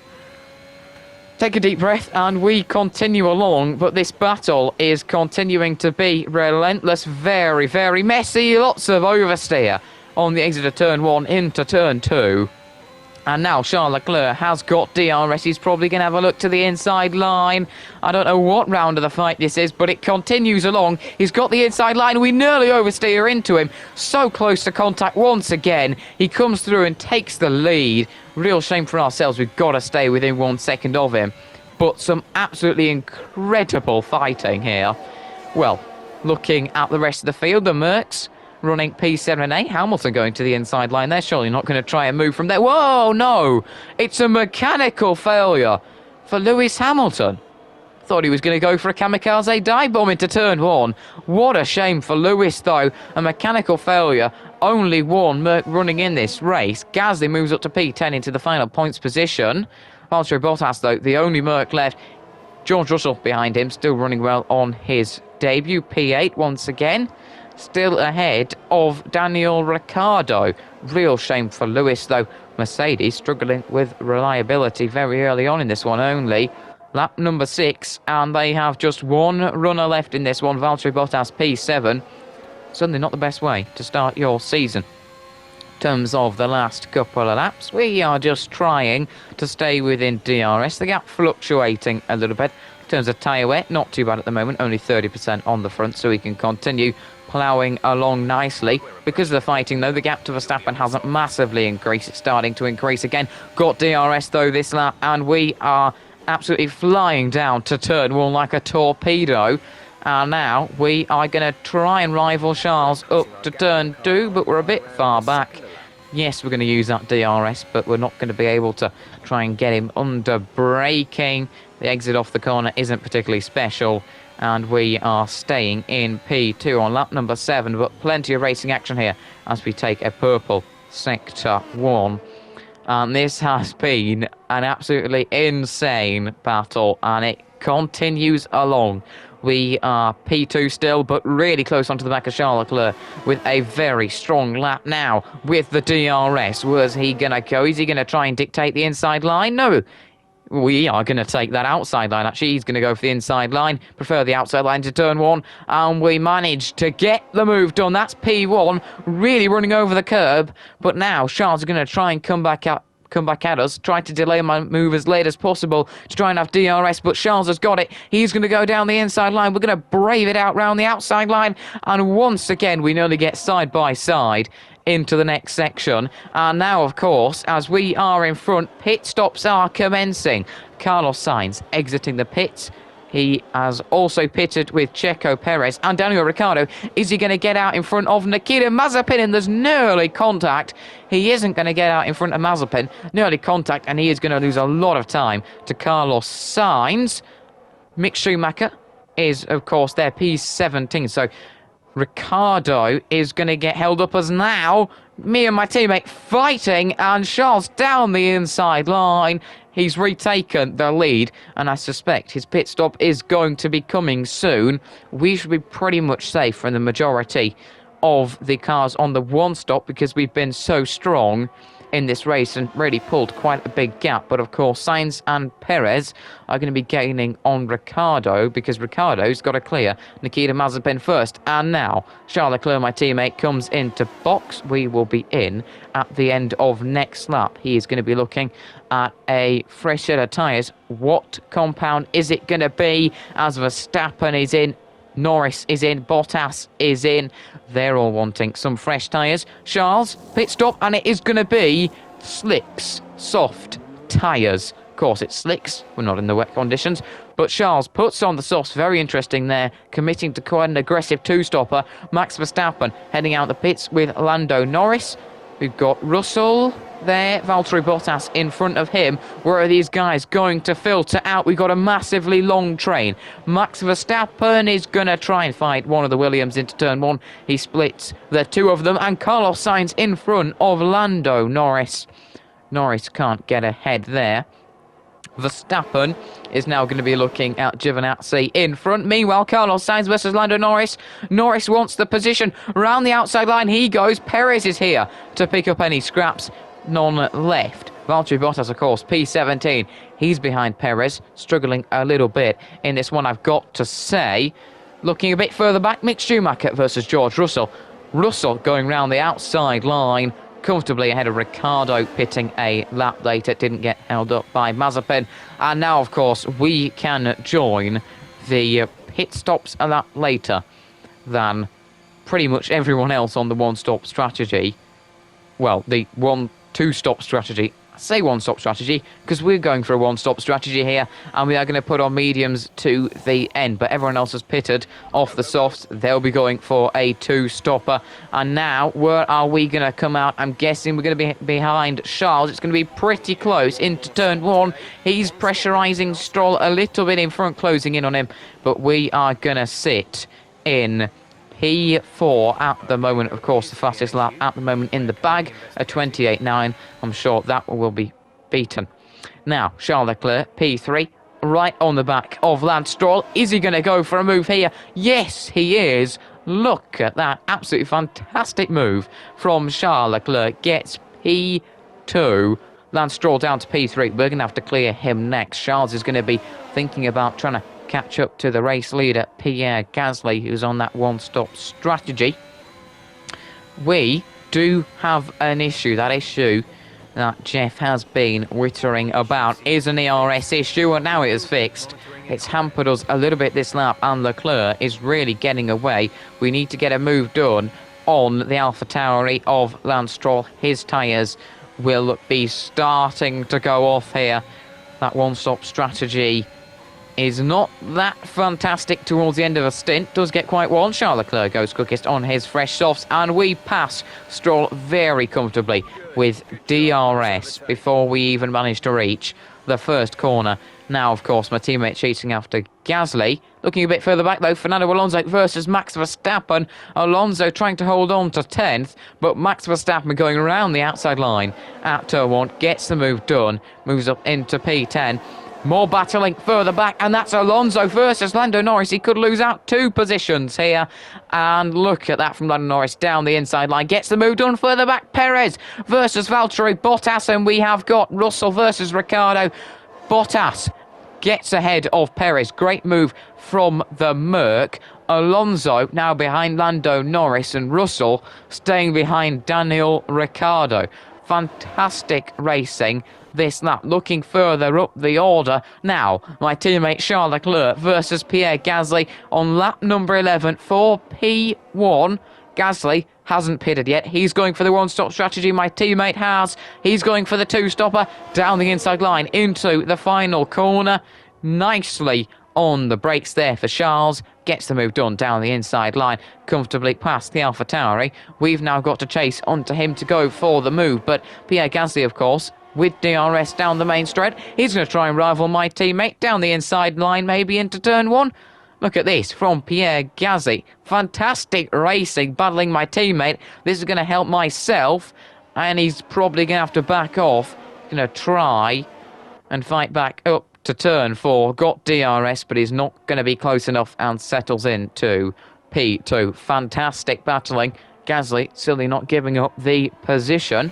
take a deep breath and we continue along. But this battle is continuing to be relentless, very, very messy. Lots of oversteer on the exit of turn 1 into turn 2. And now Charles Leclerc has got DRS. He's probably going to have a look to the inside line. I don't know what round of the fight this is, but it continues along. He's got the inside line. We nearly oversteer into him. So close to contact once again. He comes through and takes the lead. Real shame for ourselves. We've got to stay within 1 second of him. But some absolutely incredible fighting here. Well, looking at the rest of the field, the Mercs running P7 and 8. Hamilton going to the inside line there. Surely not going to try and move from there. Whoa, no! It's a mechanical failure for Lewis Hamilton. Thought he was going to go for a kamikaze dive bomb into turn 1. What a shame for Lewis, though. A mechanical failure. Only one Merc running in this race. Gasly moves up to P10 into the final points position. Valtteri Bottas, though, the only Merc left. George Russell behind him, still running well on his debut. P8 once again. Still ahead of Daniel Ricciardo. Real shame for Lewis, though. Mercedes struggling with reliability very early on in this one only. Lap number 6, and they have just one runner left in this one. Valtteri Bottas, P7. Certainly not the best way to start your season. In terms of the last couple of laps, we are just trying to stay within DRS. The gap fluctuating a little bit. In terms of tyre wear, not too bad at the moment. Only 30% on the front, so we can continue ploughing along nicely. Because of the fighting, though, the gap to Verstappen hasn't massively increased. It's starting to increase again. Got DRS, though, this lap, and we are absolutely flying down to turn 1 like a torpedo. And now we are going to try and rival Charles up to turn 2, but we're a bit far back. Yes, we're going to use that DRS, but we're not going to be able to try and get him under braking. The exit off the corner isn't particularly special, and we are staying in P2 on lap number 7, but plenty of racing action here as we take a purple sector 1. And this has been an absolutely insane battle, and it continues along. We are P2 still, but really close onto the back of Charles Leclerc with a very strong lap now with the DRS. Was he going to go? Is he going to try and dictate the inside line? No. We are going to take that outside line. Actually, he's going to go for the inside line. Prefer the outside line to turn 1. And we managed to get the move done. That's P1, really running over the curb. But now Charles is going to try and come back at us, try to delay my move as late as possible to try and have DRS, but Charles has got it. He's going to go down the inside line. We're going to brave it out round the outside line, and once again we nearly get side by side into the next section. And now, of course, as we are in front, pit stops are commencing. Carlos Sainz exiting the pits. He has also pitted with Checo Perez and Daniel Ricciardo. Is he going to get out in front of Nikita Mazepin? And there's nearly contact. He isn't going to get out in front of Mazepin. Nearly contact, and he is going to lose a lot of time to Carlos Sainz. Mick Schumacher is, of course, their P17. So Ricciardo is going to get held up as now me and my teammate fighting, and Charles down the inside line. He's retaken the lead, and I suspect his pit stop is going to be coming soon. We should be pretty much safe from the majority of the cars on the 1 stop because we've been so strong in this race and really pulled quite a big gap. But of course, Sainz and Perez are going to be gaining on Ricciardo because Ricciardo's got to clear Nikita Mazepin first. And now, Charles Leclerc, my teammate, comes into box. We will be in at the end of next lap. He is going to be looking at a fresh set of tyres. What compound is it going to be? As Verstappen is in, Norris is in, Bottas is in. They're all wanting some fresh tyres. Charles, pit stop, and it is going to be slicks, soft tyres. Of course, it's slicks. We're not in the wet conditions. But Charles puts on the softs. Very interesting there. Committing to quite an aggressive 2-stopper. Max Verstappen heading out the pits with Lando Norris. We've got Russell there, Valtteri Bottas in front of him. Where are these guys going to filter out? We've got a massively long train. Max Verstappen is going to try and fight one of the Williams into turn 1. He splits the 2 of them, and Carlos Sainz in front of Lando Norris. Norris can't get ahead there. Verstappen is now going to be looking at Giovinazzi in front. Meanwhile, Carlos Sainz versus Lando Norris. Norris wants the position. Round the outside line he goes. Perez is here to pick up any scraps. None left. Valtteri Bottas, of course, P17. He's behind Perez, struggling a little bit in this one, I've got to say. Looking a bit further back, Mick Schumacher versus George Russell. Russell going round the outside line, comfortably ahead of Ricciardo, pitting a lap later. Didn't get held up by Mazepin. And now, of course, we can join the pit stops a lap later than pretty much everyone else on the 1-stop strategy. Well, the 2-stop strategy. I say 1-stop strategy because we're going for a 1-stop strategy here, and we are going to put our mediums to the end. But everyone else has pitted off the softs. They'll be going for a 2-stopper. And now, where are we going to come out? I'm guessing we're going to be behind Charles. It's going to be pretty close into turn 1. He's pressurising Stroll a little bit in front, closing in on him. But we are going to sit in P4 at the moment. Of course, the fastest lap at the moment in the bag, a 28.9. I'm sure that will be beaten. Now, Charles Leclerc, P3, right on the back of Lance Stroll. Is he going to go for a move here? Yes, he is. Look at that. Absolutely fantastic move from Charles Leclerc. Gets P2. Lance Stroll down to P3. We're going to have to clear him next. Charles is going to be thinking about trying to catch up to the race leader, Pierre Gasly, who's on that 1-stop strategy. We do have an issue. That issue that Jeff has been wittering about is an ERS issue, and now it is fixed. It's hampered us a little bit this lap, and Leclerc is really getting away. We need to get a move done on the AlphaTauri of Lance Stroll. His tyres will be starting to go off here. That 1-stop strategy is not that fantastic towards the end of a stint. Does get quite warm. Charles Leclerc goes quickest on his fresh softs, and we pass Stroll very comfortably with DRS before we even manage to reach the first corner. Now, of course, my teammate chasing after Gasly. Looking a bit further back, though, Fernando Alonso versus Max Verstappen. Alonso trying to hold on to 10th, but Max Verstappen going around the outside line at turn 1, gets the move done, moves up into P10. More battling further back, and that's Alonso versus Lando Norris. He could lose out 2 positions here. And look at that from Lando Norris down the inside line. Gets the move done further back. Perez versus Valtteri Bottas, and we have got Russell versus Ricciardo. Bottas gets ahead of Perez. Great move from the Merc. Alonso now behind Lando Norris, and Russell staying behind Daniel Ricciardo. Fantastic racing this lap. Looking further up the order now, my teammate Charles Leclerc versus Pierre Gasly on lap number 11 for P1. Gasly hasn't pitted yet. He's going for the one-stop strategy. My teammate has. He's going for the two-stopper down the inside line into the final corner. Nicely on the brakes there for Charles. Gets the move done down the inside line, comfortably past the AlphaTauri. We've now got to chase onto him to go for the move, but Pierre Gasly, of course, with DRS down the main straight, he's going to try and rival my teammate down the inside line, maybe into turn 1. Look at this from Pierre Gasly. Fantastic racing, battling my teammate. This is going to help myself, and he's probably going to have to back off. Going to try and fight back up to turn 4. Got DRS, but he's not going to be close enough and settles into P2. Fantastic battling. Gasly silly not giving up the position.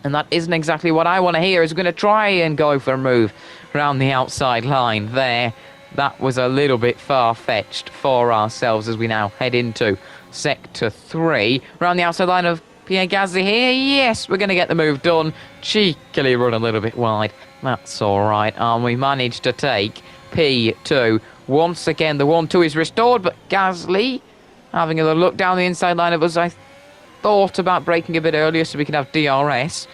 And that isn't exactly what I want to hear. He's going to try and go for a move around the outside line there. That was a little bit far-fetched for ourselves as we now head into Sector 3. Around the outside line of Pierre Gasly here. Yes, we're going to get the move done. Cheekily run a little bit wide. That's all right. And we managed to take P2. Once again, the 1-2 is restored, but Gasly having a look down the inside line of us. I thought about braking a bit earlier so we could have DRS.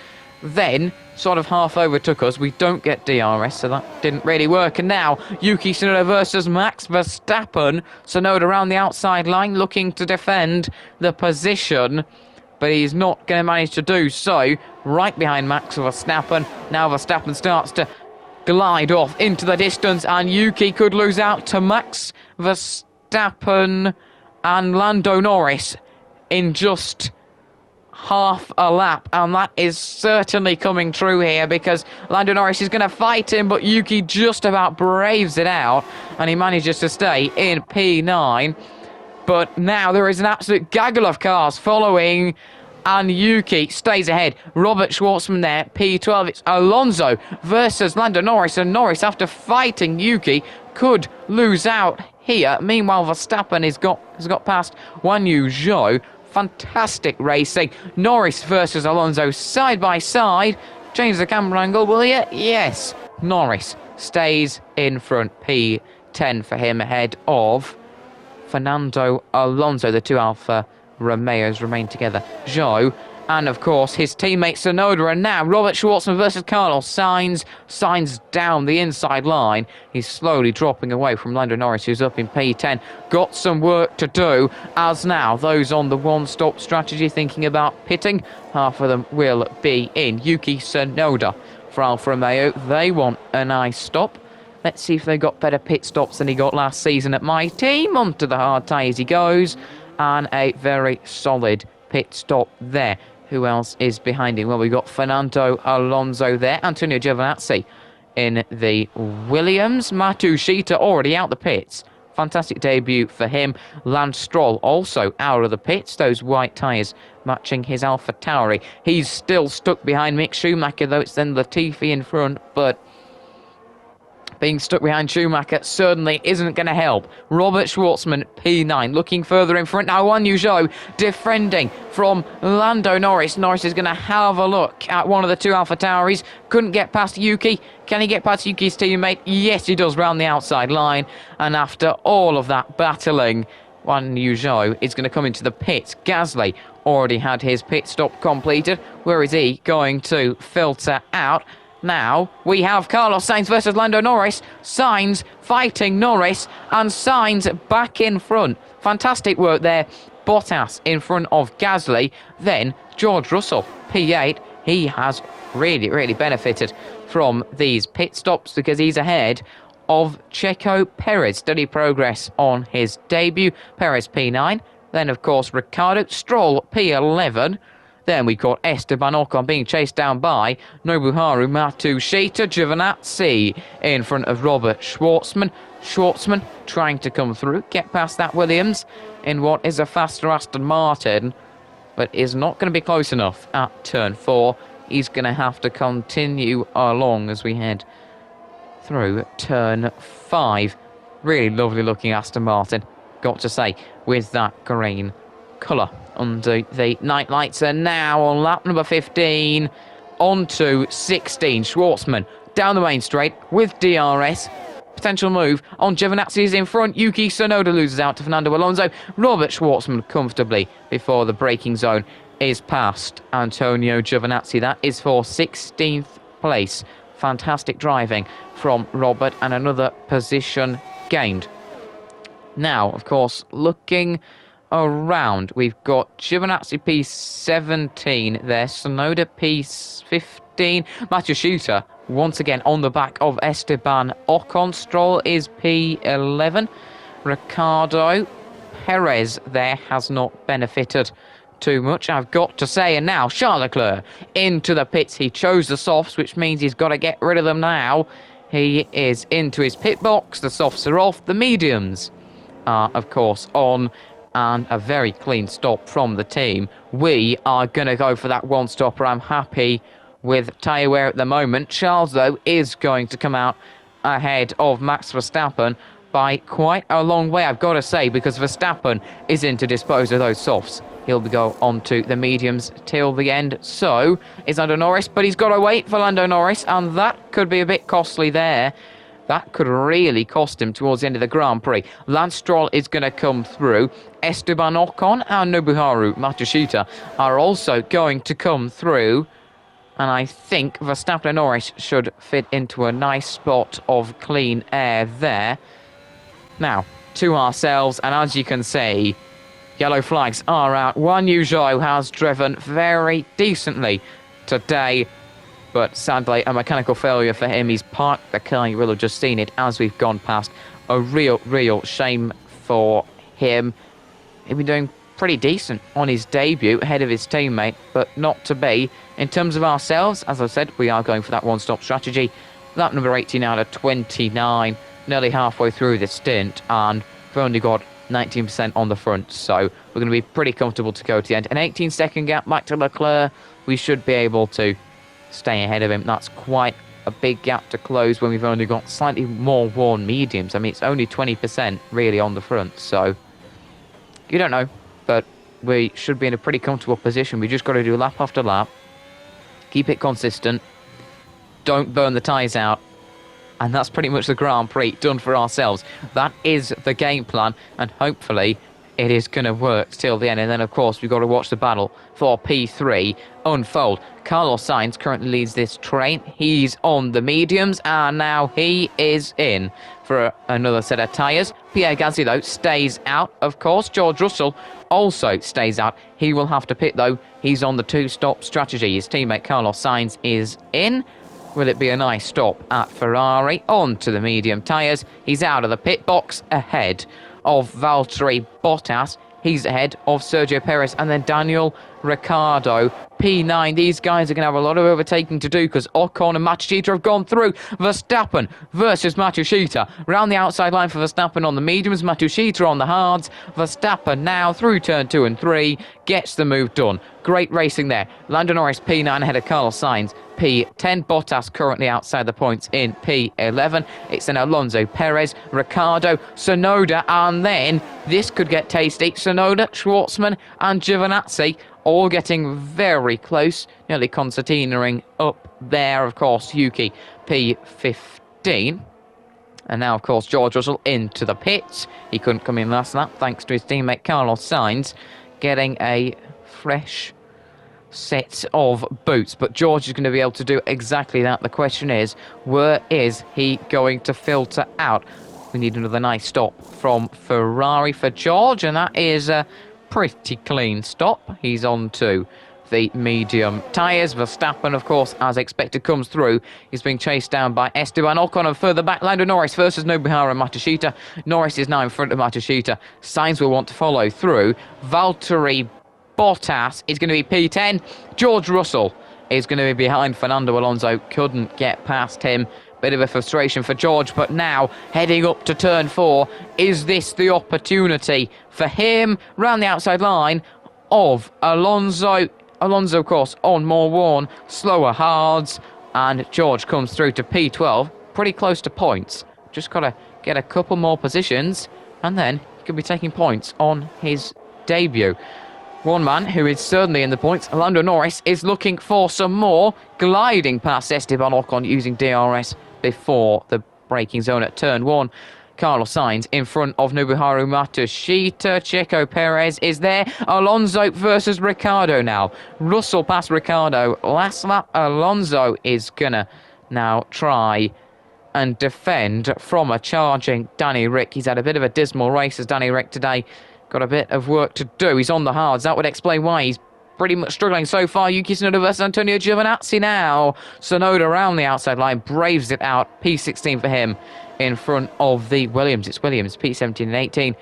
Then sort of half overtook us. We don't get DRS, so that didn't really work. And now Yuki Tsunoda versus Max Verstappen. Tsunoda around the outside line looking to defend the position, but he's not going to manage to do so. Right behind Max Verstappen. Now Verstappen starts to glide off into the distance, and Yuki could lose out to Max Verstappen and Lando Norris in just half a lap, and that is certainly coming true here because Lando Norris is going to fight him, but Yuki just about braves it out and he manages to stay in P9. But now there is an absolute gaggle of cars following, and Yuki stays ahead. Robert Schwartzman there, P12. It's Alonso versus Lando Norris, and Norris, after fighting Yuki, could lose out here. Meanwhile, Verstappen has got past Guan Yu Zhou. Fantastic racing. Norris versus Alonso side by side. Change the camera angle, will you? Yes. Norris stays in front. P10 for him ahead of Fernando Alonso. The two Alfa Romeos remain together. Zhou and, of course, his teammate Tsunoda. And now Robert Schwartzman versus Carlos Sainz. Sainz down the inside line. He's slowly dropping away from Lando Norris, who's up in P10. Got some work to do, as now those on the one-stop strategy thinking about pitting, half of them will be in. Yuki Tsunoda for Alfa Romeo. They want a nice stop. Let's see if they got better pit stops than he got last season at my team. Onto the hard tyres he goes. And a very solid pit stop there. Who else is behind him? Well, we've got Fernando Alonso there. Antonio Giovinazzi in the Williams. Matsushita already out the pits. Fantastic debut for him. Lance Stroll also out of the pits. Those white tyres matching his AlphaTauri. He's still stuck behind Mick Schumacher, though it's then Latifi in front. But being stuck behind Schumacher certainly isn't going to help. Robert Schwartzman, P9, looking further in front. Now Guan Yu Zhou defending from Lando Norris. Norris is going to have a look at one of the two AlphaTauris. Couldn't get past Yuki. Can he get past Yuki's teammate? Yes, he does, round the outside line. And after all of that battling, Guan Yu Zhou is going to come into the pits. Gasly already had his pit stop completed. Where is he going to filter out? Now we have Carlos Sainz versus Lando Norris. Sainz fighting Norris, and Sainz back in front. Fantastic work there. Bottas in front of Gasly. Then George Russell, P8. He has really benefited from these pit stops because he's ahead of Checo Perez. Steady progress on his debut. Perez P9. Then, of course, Ricciardo. Stroll P11. Then we got Esteban Ocon being chased down by Nobuharu Matsushita. Giovinazzi in front of Robert Schwartzman. Schwartzman trying to come through, get past that Williams in what is a faster Aston Martin, but is not going to be close enough at turn 4. He's going to have to continue along as we head through turn 5. Really lovely looking Aston Martin, got to say, with that green colour under the night lights. And now on lap number 15, on to 16. Schwartzman down the main straight with DRS. Potential move on Giovinazzi is in front. Yuki Tsunoda loses out to Fernando Alonso. Robert Schwartzman comfortably before the braking zone is past Antonio Giovinazzi. That is for 16th place. Fantastic driving from Robert and another position gained. Now, of course, looking around, we've got Giovinazzi P17 there, Tsunoda P15, Matsushita once again on the back of Esteban Ocon. Stroll is P11, Ricciardo, Perez there has not benefited too much, I've got to say. And now Charles Leclerc into the pits. He chose the softs, which means he's got to get rid of them now. He is into his pit box. The softs are off. The mediums are, of course, on. And a very clean stop from the team. We are going to go for that one stopper. I'm happy with tyre wear at the moment. Charles, though, is going to come out ahead of Max Verstappen by quite a long way, I've got to say, because Verstappen is in to dispose of those softs. He'll go on to the mediums till the end. So is Lando Norris, but he's got to wait for Lando Norris, and that could be a bit costly there. That could really cost him towards the end of the Grand Prix. Lance Stroll is going to come through. Esteban Ocon and Nobuharu Matsushita are also going to come through. And I think Verstappen and Norris should fit into a nice spot of clean air there. Now, to ourselves, and as you can see, yellow flags are out. Juan Yu Zhou has driven very decently today, but sadly a mechanical failure for him. He's parked the car. You will have just seen it as we've gone past. A real shame for him. He'd been doing pretty decent on his debut ahead of his teammate, but not to be. In terms of ourselves, as I said, we are going for that one-stop strategy. Lap number 18 out of 29, nearly halfway through the stint, and we've only got 19% on the front, so we're going to be pretty comfortable to go to the end. An 18-second gap back to Leclerc. We should be able to stay ahead of him. That's quite a big gap to close when we've only got slightly more worn mediums. I mean, it's only 20% really on the front, so you don't know, but we should be in a pretty comfortable position. We just got to do lap after lap, keep it consistent, don't burn the tyres out, and that's pretty much the Grand Prix done for ourselves. That is the game plan, and hopefully it is going to work till the end. And then, of course, we've got to watch the battle for P3 unfold. Carlos Sainz currently leads this train. He's on the mediums, and now he is in for another set of tyres. Pierre Gasly, though, stays out, of course. George Russell also stays out. He will have to pit, though. He's on the two-stop strategy. His teammate Carlos Sainz is in. Will it be a nice stop at Ferrari? On to the medium tyres. He's out of the pit box ahead of Valtteri Bottas. He's ahead of Sergio Perez and then Daniel Ricciardo, P9. These guys are going to have a lot of overtaking to do because Ocon and Matsushita have gone through. Verstappen versus Matsushita. Round the outside line for Verstappen on the mediums, Matsushita on the hards. Verstappen now through turn 2 and 3 gets the move done. Great racing there. Lando Norris P9 ahead of Carlos Sainz. P10, Bottas currently outside the points in P11. It's then Alonso, Perez, Ricciardo, Tsunoda, and then this could get tasty. Tsunoda, Schwartzman, and Giovinazzi all getting very close, nearly concertinaing up there. Of course, Yuki, P15. And now, of course, George Russell into the pits. He couldn't come in last lap thanks to his teammate Carlos Sainz getting a fresh sets of boots, but George is going to be able to do exactly that. The question is, where is he going to filter out? We need another nice stop from Ferrari for George, and that is a pretty clean stop. He's on to the medium tyres. Verstappen, of course, as expected, comes through. He's being chased down by Esteban Ocon, and further back, Lando Norris versus Nobuharu Matsushita. Norris is now in front of Matsushita. Sainz will want to follow through. Valtteri Bottas is going to be P10. George Russell is going to be behind Fernando Alonso. Couldn't get past him. Bit of a frustration for George, but now heading up to turn 4. Is this the opportunity for him? Round the outside line of Alonso. Alonso, of course, on more worn, slower hards, and George comes through to P12. Pretty close to points. Just got to get a couple more positions, and then he could be taking points on his debut. One man who is certainly in the points, Lando Norris, is looking for some more, gliding past Esteban Ocon using DRS before the braking zone at turn 1. Carlos Sainz in front of Nobuharu Matsushita. Checo Perez is there. Alonso versus Ricciardo now. Russell past Ricciardo. Last lap, Alonso is going to now try and defend from a charging Danny Rick. He's had a bit of a dismal race as Danny Rick today. Got a bit of work to do. He's on the hards. That would explain why he's pretty much struggling so far. Yuki Tsunoda versus Antonio Giovinazzi now. Tsunoda around the outside line, braves it out. P16 for him in front of the Williams. It's Williams, P17 and 18.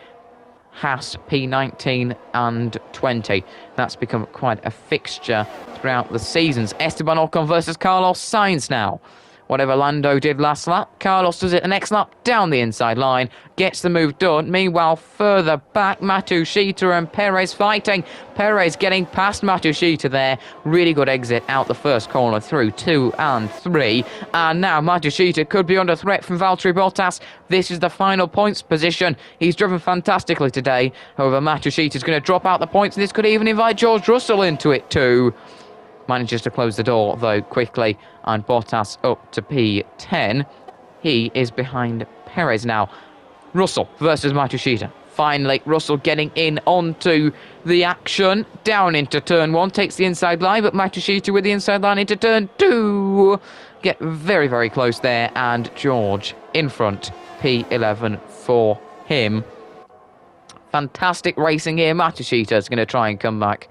Haas, P19 and 20. That's become quite a fixture throughout the seasons. Esteban Ocon versus Carlos Sainz now. Whatever Lando did last lap, Carlos does it the next lap down the inside line, gets the move done. Meanwhile, further back, Matsushita and Perez fighting. Perez getting past Matsushita there. Really good exit out the first corner through 2 and 3. And now Matsushita could be under threat from Valtteri Bottas. This is the final points position. He's driven fantastically today. However, Matsushita is going to drop out the points, and this could even invite George Russell into it too. Manages to close the door, though, quickly, and Bottas up to P10. He is behind Perez now. Russell versus Matsushita. Finally, Russell getting in onto the action. Down into turn 1, takes the inside line, but Matsushita with the inside line into turn 2. Get very, very close there, and George in front. P11 for him. Fantastic racing here. Matsushita is going to try and come back.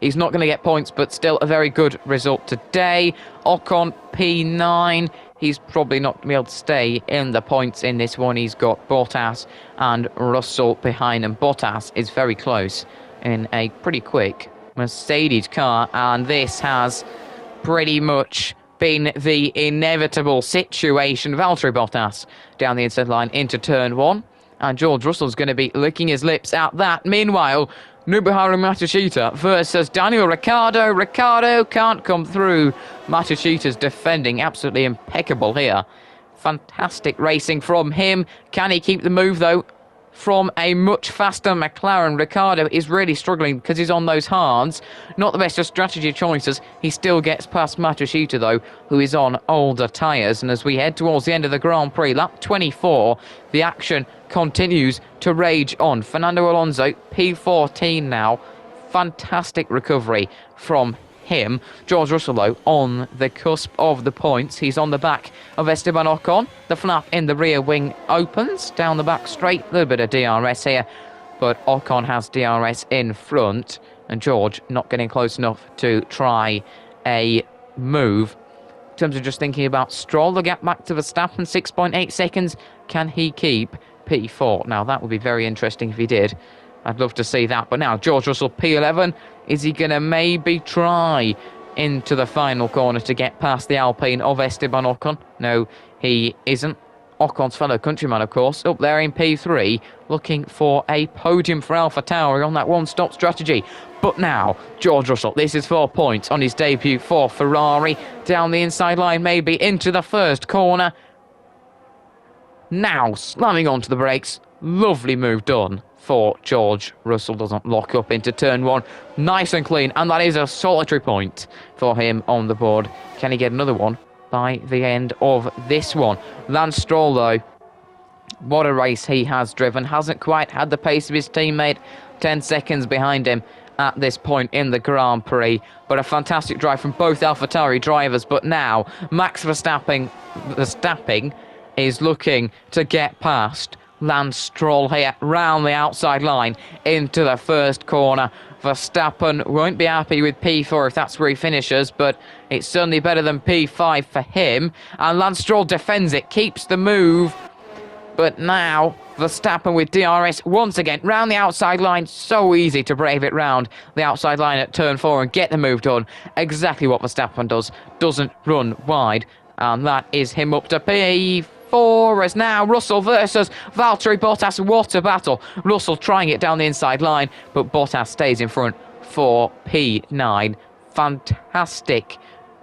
He's not going to get points, but still a very good result today. Ocon, P9. He's probably not going to be able to stay in the points in this one. He's got Bottas and Russell behind him. Bottas is very close in a pretty quick Mercedes car, and this has pretty much been the inevitable situation. Valtteri Bottas down the inside line into turn 1, and George Russell's going to be licking his lips at that. Meanwhile, Nobuharu Matsushita versus Daniel Ricciardo. Ricciardo can't come through. Matsushita's defending absolutely impeccable here. Fantastic racing from him. Can he keep the move, though? From a much faster McLaren, Ricciardo is really struggling because he's on those hards. Not the best of strategy choices. He still gets past Matsushita, though, who is on older tyres. And as we head towards the end of the Grand Prix, lap 24, the action continues to rage on. Fernando Alonso, P14 now. Fantastic recovery from him. George Russell, though, on the cusp of the points. He's on the back of Esteban Ocon. The flap in the rear wing opens down the back straight. A little bit of DRS here, but Ocon has DRS in front, and George not getting close enough to try a move. In terms of just thinking about Stroll, the gap back to Verstappen, 6.8 seconds. Can he keep P4? Now, that would be very interesting if he did. I'd love to see that. But now, George Russell, P11. Is he going to maybe try into the final corner to get past the Alpine of Esteban Ocon? No, he isn't. Ocon's fellow countryman, of course, up there in P3, looking for a podium for AlphaTauri on that one-stop strategy. But now, George Russell, this is 4 points on his debut for Ferrari. Down the inside line, maybe into the first corner. Now, slamming onto the brakes. Lovely move done for George Russell. Doesn't lock up into turn 1. Nice and clean, and that is a solitary point for him on the board. Can he get another one by the end of this one? Lance Stroll, though, what a race he has driven. Hasn't quite had the pace of his teammate. 10 seconds behind him, at this point in the Grand Prix, but a fantastic drive from both AlphaTauri drivers. But now Max Verstappen is looking to get past Lance Stroll here round the outside line into the first corner. Verstappen won't be happy with P4 if that's where he finishes, but it's certainly better than P5 for him. And Lance Stroll defends it, keeps the move. But now Verstappen with DRS once again round the outside line. So easy to brave it round the outside line at turn 4 and get the move done. Exactly what Verstappen does. Doesn't run wide. And that is him up to P4 as now Russell versus Valtteri Bottas. What a battle. Russell trying it down the inside line, but Bottas stays in front for P9. Fantastic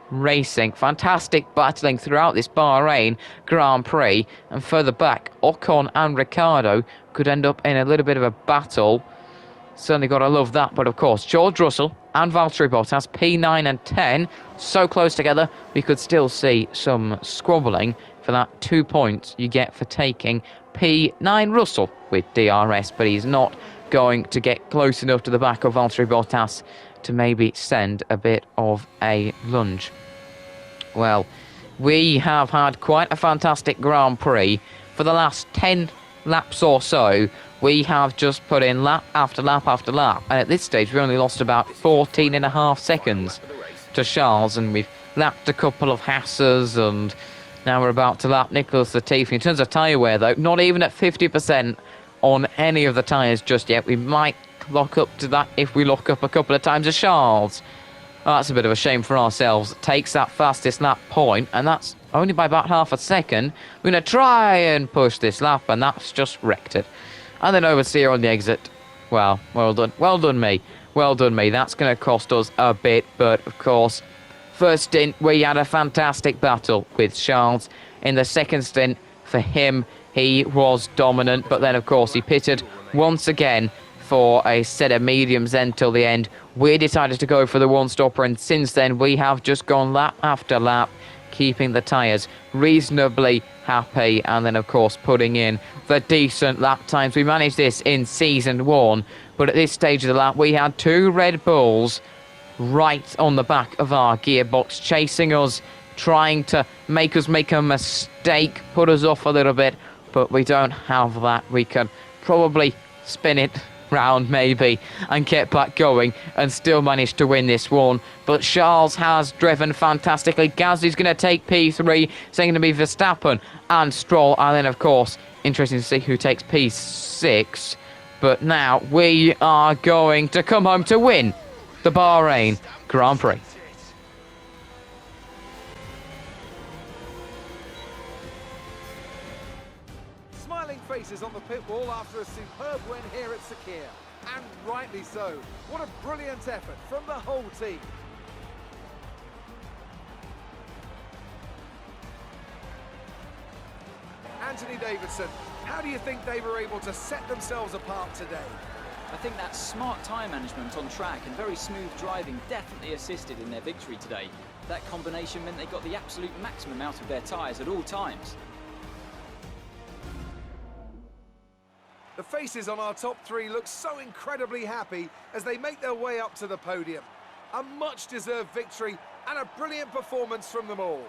racing, fantastic battling throughout this Bahrain Grand Prix. And further back, Ocon and Ricciardo could end up in a little bit of a battle. Certainly got to love that. But of course, George Russell and Valtteri Bottas, P9 and 10, so close together, we could still see some squabbling for that 2 points you get for taking P9 Russell with DRS, but he's not going to get close enough to the back of Valtteri Bottas to maybe send a bit of a lunge. Well, we have had quite a fantastic Grand Prix. For the last 10 laps or so, we have just put in lap after lap after lap, and at this stage we only lost about 14.5 seconds to Charles, and we've lapped a couple of Hassers, and now we're about to lap Nicholas Latifi. In terms of tyre wear though, not even at 50% on any of the tyres just yet. We might lock up to that if we lock up a couple of times as Charles. Oh, that's a bit of a shame for ourselves. Takes that fastest lap point, and that's only by about half a second. We're going to try and push this lap, and that's just wrecked it. And then oversteer on the exit. Well done. Well done me. Well done me. That's going to cost us a bit, but of course, first stint we had a fantastic battle with Charles. In the second stint, for him, he was dominant, but then of course he pitted once again for a set of mediums until the end. We decided to go for the one-stopper, and since then we have just gone lap after lap, keeping the tyres reasonably happy, and then of course putting in the decent lap times. We managed this in Season 1, but at this stage of the lap we had 2 Red Bulls right on the back of our gearbox, chasing us, trying to make us make a mistake, put us off a little bit, but we don't have that. We can probably spin it round maybe and get back going and still manage to win this one. But Charles has driven fantastically. Gasly's going to take P3, so going to be Verstappen and Stroll, and then of course interesting to see who takes P6. But now we are going to come home to win the Bahrain Grand Prix. Smiling faces on the pit wall after a superb win here at Sakir. And rightly so. What a brilliant effort from the whole team. Anthony Davidson, how do you think they were able to set themselves apart today? I think that smart tyre management on track and very smooth driving definitely assisted in their victory today. That combination meant they got the absolute maximum out of their tyres at all times. The faces on our top 3 look so incredibly happy as they make their way up to the podium. A much-deserved victory and a brilliant performance from them all.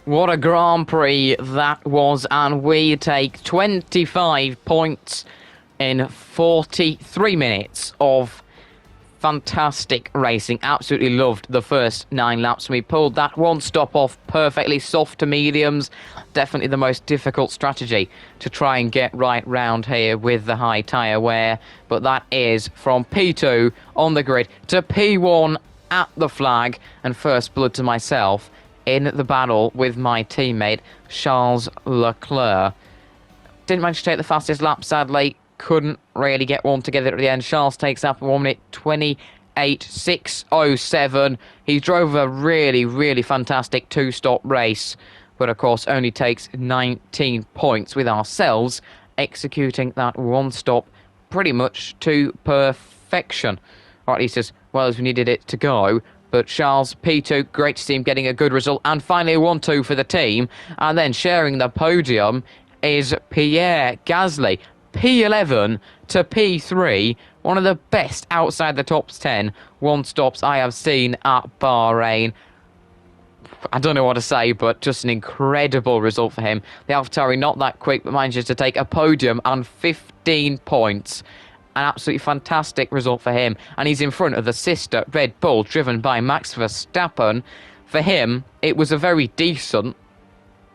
What a Grand Prix that was, and we take 25 points in 43 minutes of fantastic racing. Absolutely loved the first 9 laps. We pulled that one stop off perfectly, soft to mediums. Definitely the most difficult strategy to try and get right round here with the high tyre wear. But that is from P2 on the grid to P1 at the flag, and first blood to myself in the battle with my teammate Charles Leclerc. Didn't manage to take the fastest lap, sadly. Couldn't really get one together at the end. Charles takes up 1 minute 28.607. He drove a really, really fantastic 2-stop race, but of course only takes 19 points with ourselves executing that one stop pretty much to perfection, or at least as well as we needed it to go. But Charles, P2, great to see him getting a good result, and finally a 1-2 for the team. And then sharing the podium is Pierre Gasly, P11 to P3, one of the best outside the top 10 one-stops I have seen at Bahrain. I don't know what to say, but just an incredible result for him. The AlphaTauri not that quick, but manages to take a podium and 15 points. An absolutely fantastic result for him. And he's in front of the sister Red Bull, driven by Max Verstappen. For him, it was a very decent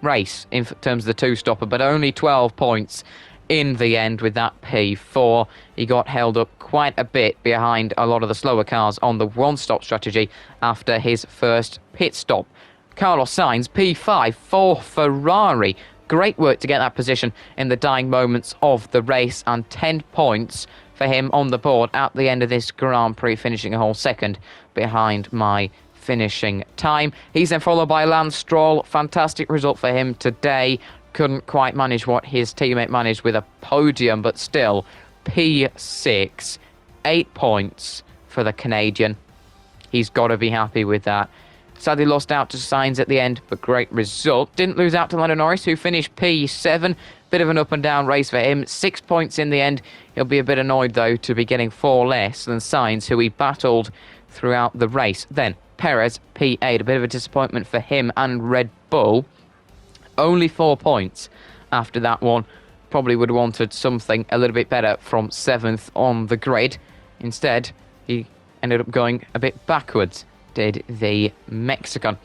race in terms of the two-stopper, but only 12 points in the end with that P4. He got held up quite a bit behind a lot of the slower cars on the one-stop strategy after his first pit stop. Carlos Sainz, P5 for Ferrari. Great work to get that position in the dying moments of the race, and 10 points for him on the board at the end of this Grand Prix, finishing a whole second behind my finishing time. He's then followed by Lance Stroll. Fantastic result for him today. Couldn't quite manage what his teammate managed with a podium, but still P6, 8 points for the Canadian. He's got to be happy with that. Sadly lost out to Sainz at the end, but great result. Didn't lose out to Lando Norris, who finished P7. Bit of an up and down race for him. 6 points in the end. He'll be a bit annoyed, though, to be getting 4 less than Sainz, who he battled throughout the race. Then Perez, P8. A bit of a disappointment for him and Red Bull. Only 4 points after that one. Probably would have wanted something a little bit better from 7th on the grid. Instead, he ended up going a bit backwards, did the Mexican.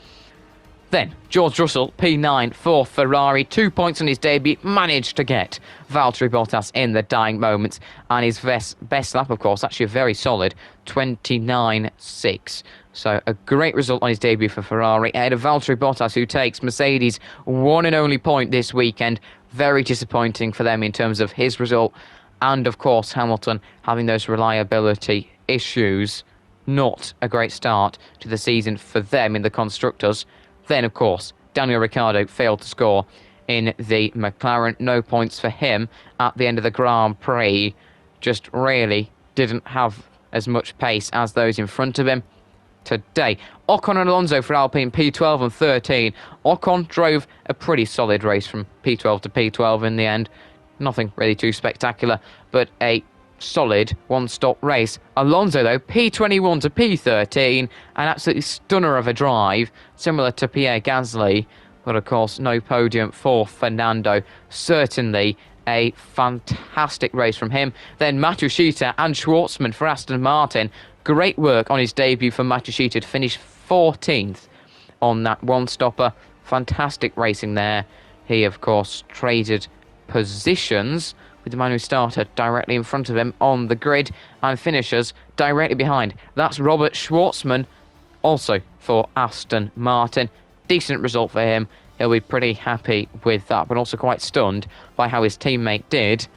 Then, George Russell, P9 for Ferrari. 2 points on his debut. Managed to get Valtteri Bottas in the dying moments. And his best lap, of course, actually a very solid 29.6. So, a great result on his debut for Ferrari. Ahead of Valtteri Bottas, who takes Mercedes' one and only point this weekend. Very disappointing for them in terms of his result. And, of course, Hamilton having those reliability issues. Not a great start to the season for them in the Constructors. Then, of course, Daniel Ricciardo failed to score in the McLaren. No points for him at the end of the Grand Prix. Just really didn't have as much pace as those in front of him today. Ocon and Alonso for Alpine, P12 and 13. Ocon drove a pretty solid race from P12 to P12 in the end. Nothing really too spectacular, but a solid one-stop race. Alonso, though, P21 to P13, an absolutely stunner of a drive, similar to Pierre Gasly, but of course no podium for Fernando. Certainly a fantastic race from him. Then Matsushita and Schwartzman for Aston Martin. Great work on his debut for Matsushita to finish 14th on that one-stopper. Fantastic racing there. He, of course, traded positions with the man who started directly in front of him on the grid and finishes directly behind. That's Robert Schwartzman, also for Aston Martin. Decent result for him. He'll be pretty happy with that, but also quite stunned by how his teammate did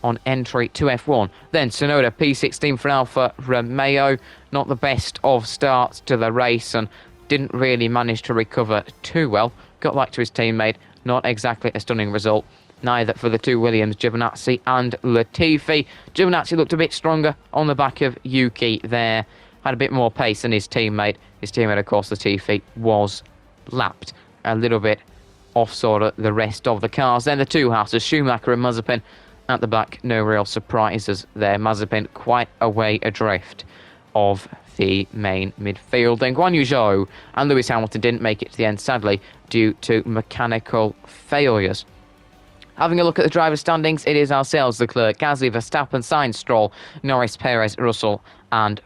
on entry to F1. Then Tsunoda, P16 for Alfa Romeo. Not the best of starts to the race and didn't really manage to recover too well. Got back to his teammate. Not exactly a stunning result. Neither for the two Williams, Giovinazzi and Latifi. Giovinazzi looked a bit stronger on the back of Yuki there. Had a bit more pace than his teammate. His teammate, of course, Latifi, was lapped a little bit off sort of the rest of the cars. Then the two houses, Schumacher and Mazepin at the back. No real surprises there. Mazepin quite a way adrift of the main midfield. Then Guan Yu Zhou and Lewis Hamilton didn't make it to the end, sadly, due to mechanical failures. Having a look at the driver standings, it is ourselves, Leclerc, Gasly, Verstappen, Sainz, Stroll, Norris, Perez, Russell and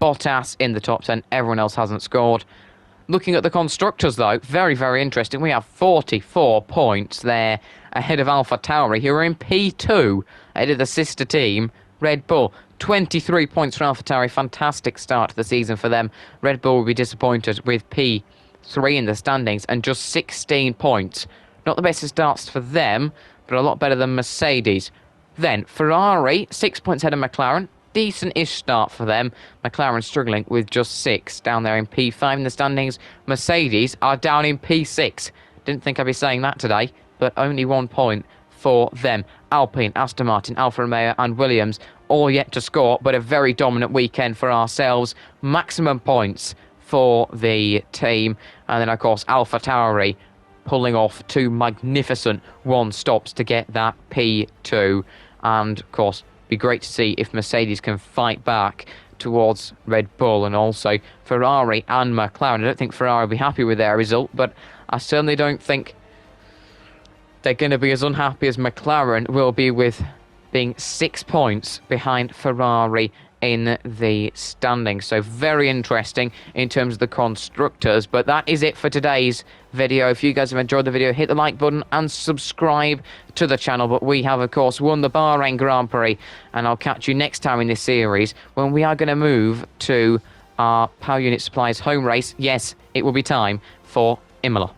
Bottas in the top 10. Everyone else hasn't scored. Looking at the Constructors, though, very, very interesting. We have 44 points there ahead of AlphaTauri, who are in P2, ahead of the sister team, Red Bull. 23 points for AlphaTauri. Fantastic start to the season for them. Red Bull will be disappointed with P3 in the standings and just 16 points. Not the best of starts for them, but a lot better than Mercedes. Then Ferrari, 6 points ahead of McLaren. Decent-ish start for them. McLaren struggling with just 6 down there in P5 in the standings. Mercedes are down in P6. Didn't think I'd be saying that today, but only 1 point for them. Alpine, Aston Martin, Alfa Romeo and Williams all yet to score, but a very dominant weekend for ourselves. Maximum points for the team. And then, of course, AlphaTauri pulling off 2 magnificent one-stops to get that P2. And, of course, be great to see if Mercedes can fight back towards Red Bull, and also Ferrari and McLaren. I don't think Ferrari will be happy with their result, but I certainly don't think they're going to be as unhappy as McLaren will be with being 6 points behind Ferrari in the standings. So very interesting in terms of the constructors. But that is it for today's video. If you guys have enjoyed the video, hit the like button and subscribe to the channel. But we have, of course, won the Bahrain Grand Prix, and I'll catch you next time in this series when we are going to move to our Power Unit Supplies home race. Yes, it will be time for Imola.